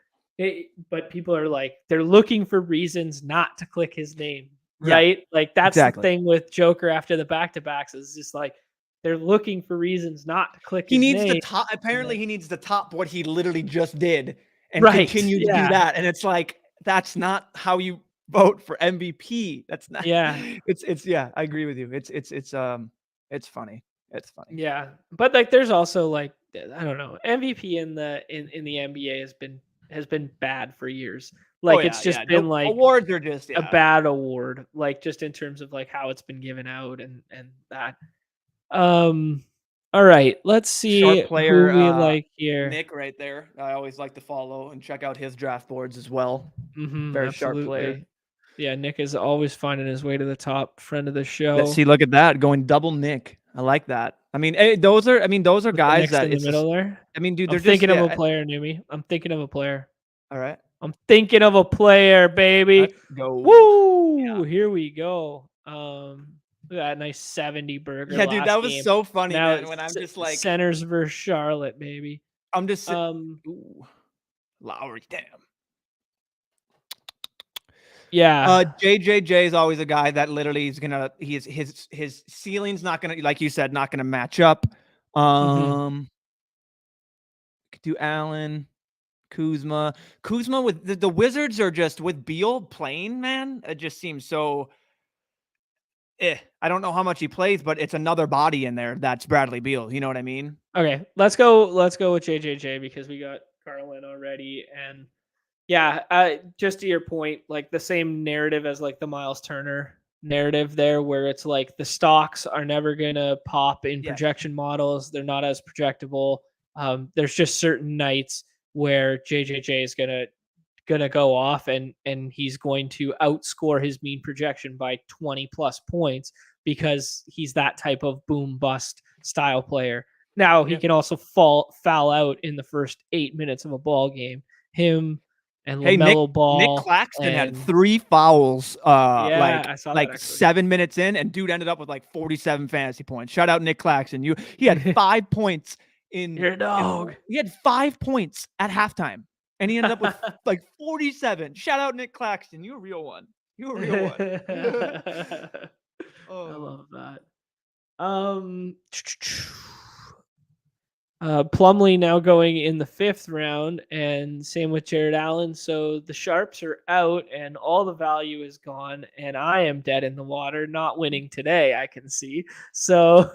people are like they're looking for reasons not to click his name, Yeah, right? Like that's exactly. the thing with Joker after the back to backs is just like they're looking for reasons not to click He his needs name. to top. Apparently, he needs to top what he literally just did and Right. continue to do that. And it's like that's not how you vote for MVP. That's not. Yeah. It's yeah. I agree with you. It's funny. It's funny. Yeah, but like there's also like I don't know, MVP in the NBA has been bad for years. Like it's just been like awards are just a bad award, like just in terms of like how it's been given out and that. All right, let's see Sharp player, who we like here. Nick right there. I always like to follow and check out his draft boards as well. Very sharp player. Absolutely. Yeah, Nick is always finding his way to the top. Friend of the show. Let's see. Look at that, going double Nick. I like that. I mean, those are With guys the that in the middle there. I mean, dude, I'm they're thinking just of a player, Numi. I'm thinking of a player. All right. I'm thinking of a player, baby. Let's go. Woo! Yeah. Here we go. Look at that nice 70 burger. Yeah, dude, that was game. so funny, Now man. When I'm just like Centers versus Charlotte, baby. I'm just ooh, Lowry, damn. Yeah. JJJ is always a guy that literally is gonna his ceiling's not gonna, like you said, not gonna match up. Could do Allen, Kuzma with the Wizards are just with Beal playing, man. It just seems so. I don't know how much he plays, but it's another body in there that's Bradley Beal. You know what I mean? Okay, let's go with JJJ because we got Carlin already, and yeah, just to your point, like the same narrative as like the Miles Turner narrative there, where it's like the stocks are never gonna pop in projection models. They're not as projectable. There's just certain nights where JJJ is gonna go off and he's going to outscore his mean projection by 20 plus points because he's that type of boom bust style player. Now he can also foul out in the first 8 minutes of a ball game. Him and LaMelo Ball. Nick Claxton had 3 fouls I saw like 7 minutes in, and dude ended up with like 47 fantasy points. Shout out Nick Claxton. He had 5 points in your dog. He had 5 points at halftime. And he ended up with like 47. Shout out Nick Claxton. You a real one. You a real one. I love that. Plumlee now going in the 5th round, and same with Jared Allen. So the Sharps are out, and all the value is gone, and I am dead in the water, not winning today. I can see. So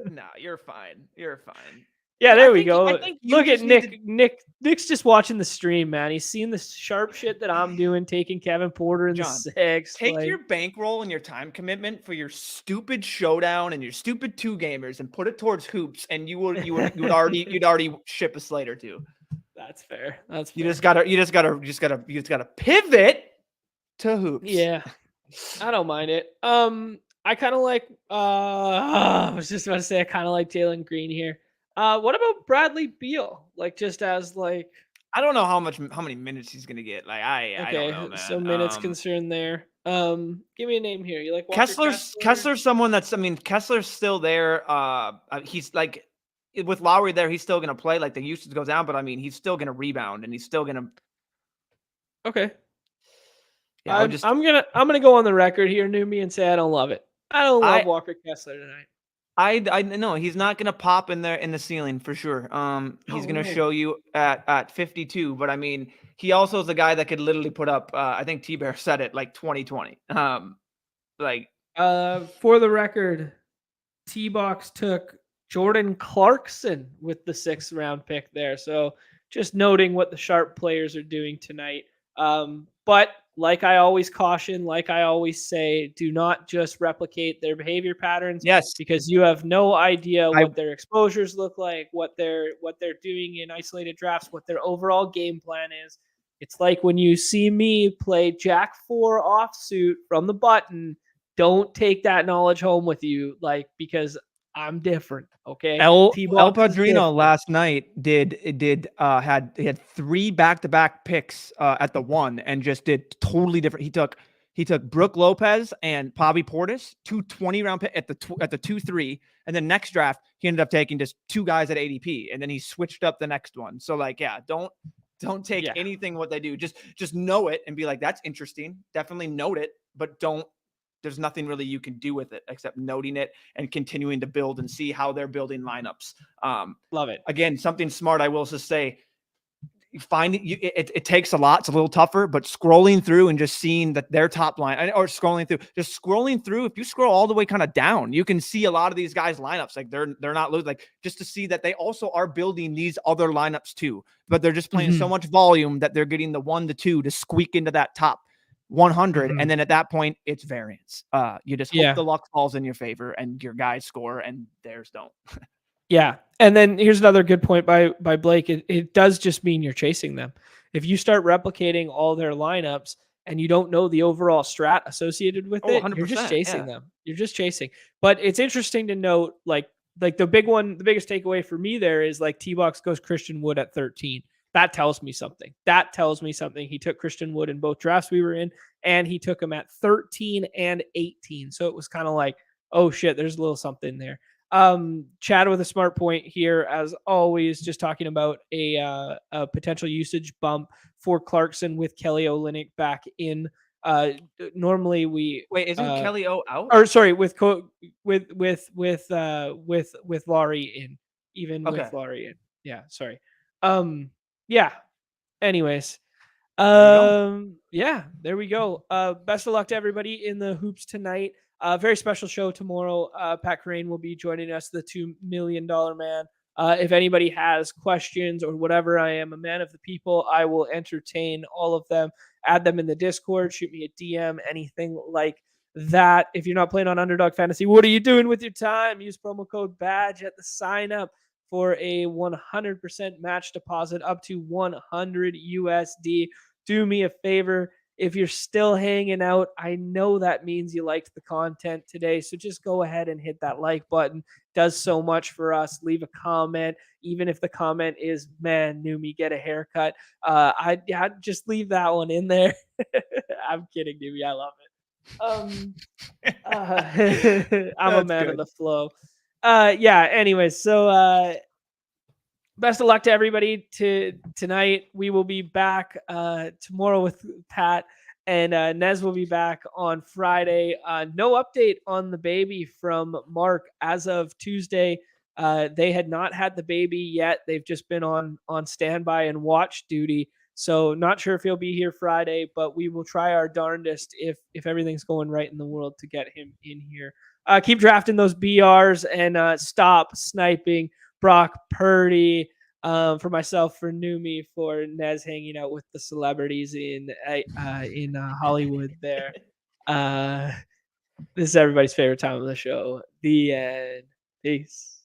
no, you're fine. You're fine. Yeah, there we I go. think you Look at just need to. Nick's just watching the stream, man. He's seeing the sharp shit that I'm doing, taking Kevin Porter in the John, 6th. take Like, your bankroll and your time commitment for your stupid showdown and your stupid 2-gamers and put it towards hoops, and you'd already ship a slate or two. that's fair. That's You fair. just gotta pivot to hoops. Yeah, I don't mind it. I kind of like. I was just about to say I kind of like Jalen Green here. What about Bradley Beal? Like, just as like. I don't know how many minutes he's gonna get. Like I don't know, Okay, so man. minutes concern there. Give me a name here. You like Walker Kessler's someone that's. I mean, Kessler's still there. He's like with Lowry there, he's still gonna play. Like the usage goes down, but I mean, he's still gonna rebound and he's still gonna. Okay. Yeah, I'm gonna go on the record here, Numi, and say I don't love it. I don't love Walker Kessler tonight. I know he's not gonna pop in there in the ceiling for sure. He's gonna show you at 52, but I mean, he also is a guy that could literally put up. I think T-Bear said it like 2020. Like for the record, T-Box took Jordan Clarkson with the 6th round pick there. So just noting what the sharp players are doing tonight. But like I always caution, like I always say, do not just replicate their behavior patterns. yes, Because you have no idea what their exposures look like, what they're doing in isolated drafts, what their overall game plan is. It's like when you see me play Jack 4 offsuit from the button, don't take that knowledge home with you, like, because I'm different. Okay. El T-Box is Padrino different. last night had 3 back-to-back picks at the 1 and just did totally different. He took Brooke Lopez and Bobby Portis, 2 20-round pick at the 2-3, and then next draft he ended up taking just 2 guys at ADP, and then he switched up the next one. So like, yeah, don't take anything what they do. Just know it and be like, that's interesting. Definitely note it, but there's nothing really you can do with it except noting it and continuing to build and see how they're building lineups. Love it. Again, something smart I will just say, it takes a lot. It's a little tougher, but scrolling through and just seeing that their top line, or scrolling through, if you scroll all the way kind of down, you can see a lot of these guys' lineups. Like they're not losing, like just to see that they also are building these other lineups too, but they're just playing so much volume that they're getting the 1 to 2 to squeak into that top 100. And then at that point it's variance. You just hope the luck falls in your favor and your guys score and theirs don't. Yeah. And then here's another good point by Blake. It does just mean you're chasing them. If you start replicating all their lineups and you don't know the overall strat associated with it, you're just chasing them. You're just chasing. But it's interesting to note, like the biggest takeaway for me there is like T-Box goes Christian Wood at 13. That tells me something. He took Christian Wood in both drafts we were in, and he took him at 13 and 18. So it was kind of like, oh shit, there's a little something there. Chad with a smart point here, as always, just talking about a potential usage bump for Clarkson with Kelly Olynyk back in. Normally we isn't Kelly O out? Or sorry, with Laurie in, with Laurie in. Yeah, sorry. Yeah. Anyways, yeah, there we go. Best of luck to everybody in the hoops tonight. Very special show tomorrow. Pat Crane will be joining us, the $2 million man. If anybody has questions or whatever, I am a man of the people. I will entertain all of them. Add them in the Discord. Shoot me a DM, anything like that. If you're not playing on Underdog Fantasy, what are you doing with your time? Use promo code BADGE at the sign up for a 100% match deposit up to 100 USD. Do me a favor. If you're still hanging out, I know that means you liked the content today. So just go ahead and hit that like button. It does so much for us. Leave a comment. Even if the comment is, man, Numi, get a haircut. I'd just leave that one in there. I'm kidding, Numi. I love it. I'm a man of the flow. Yeah, anyways, so best of luck to everybody tonight. We will be back tomorrow with Pat, and Nez will be back on Friday. No update on the baby from Mark as of Tuesday. They had not had the baby yet. They've just been on standby and watch duty. So not sure if he'll be here Friday, but we will try our darndest if everything's going right in the world to get him in here. Keep drafting those BRs and stop sniping Brock Purdy. For myself, for Numi, for Nez hanging out with the celebrities in Hollywood there. This is everybody's favorite time of the show. The end. Peace.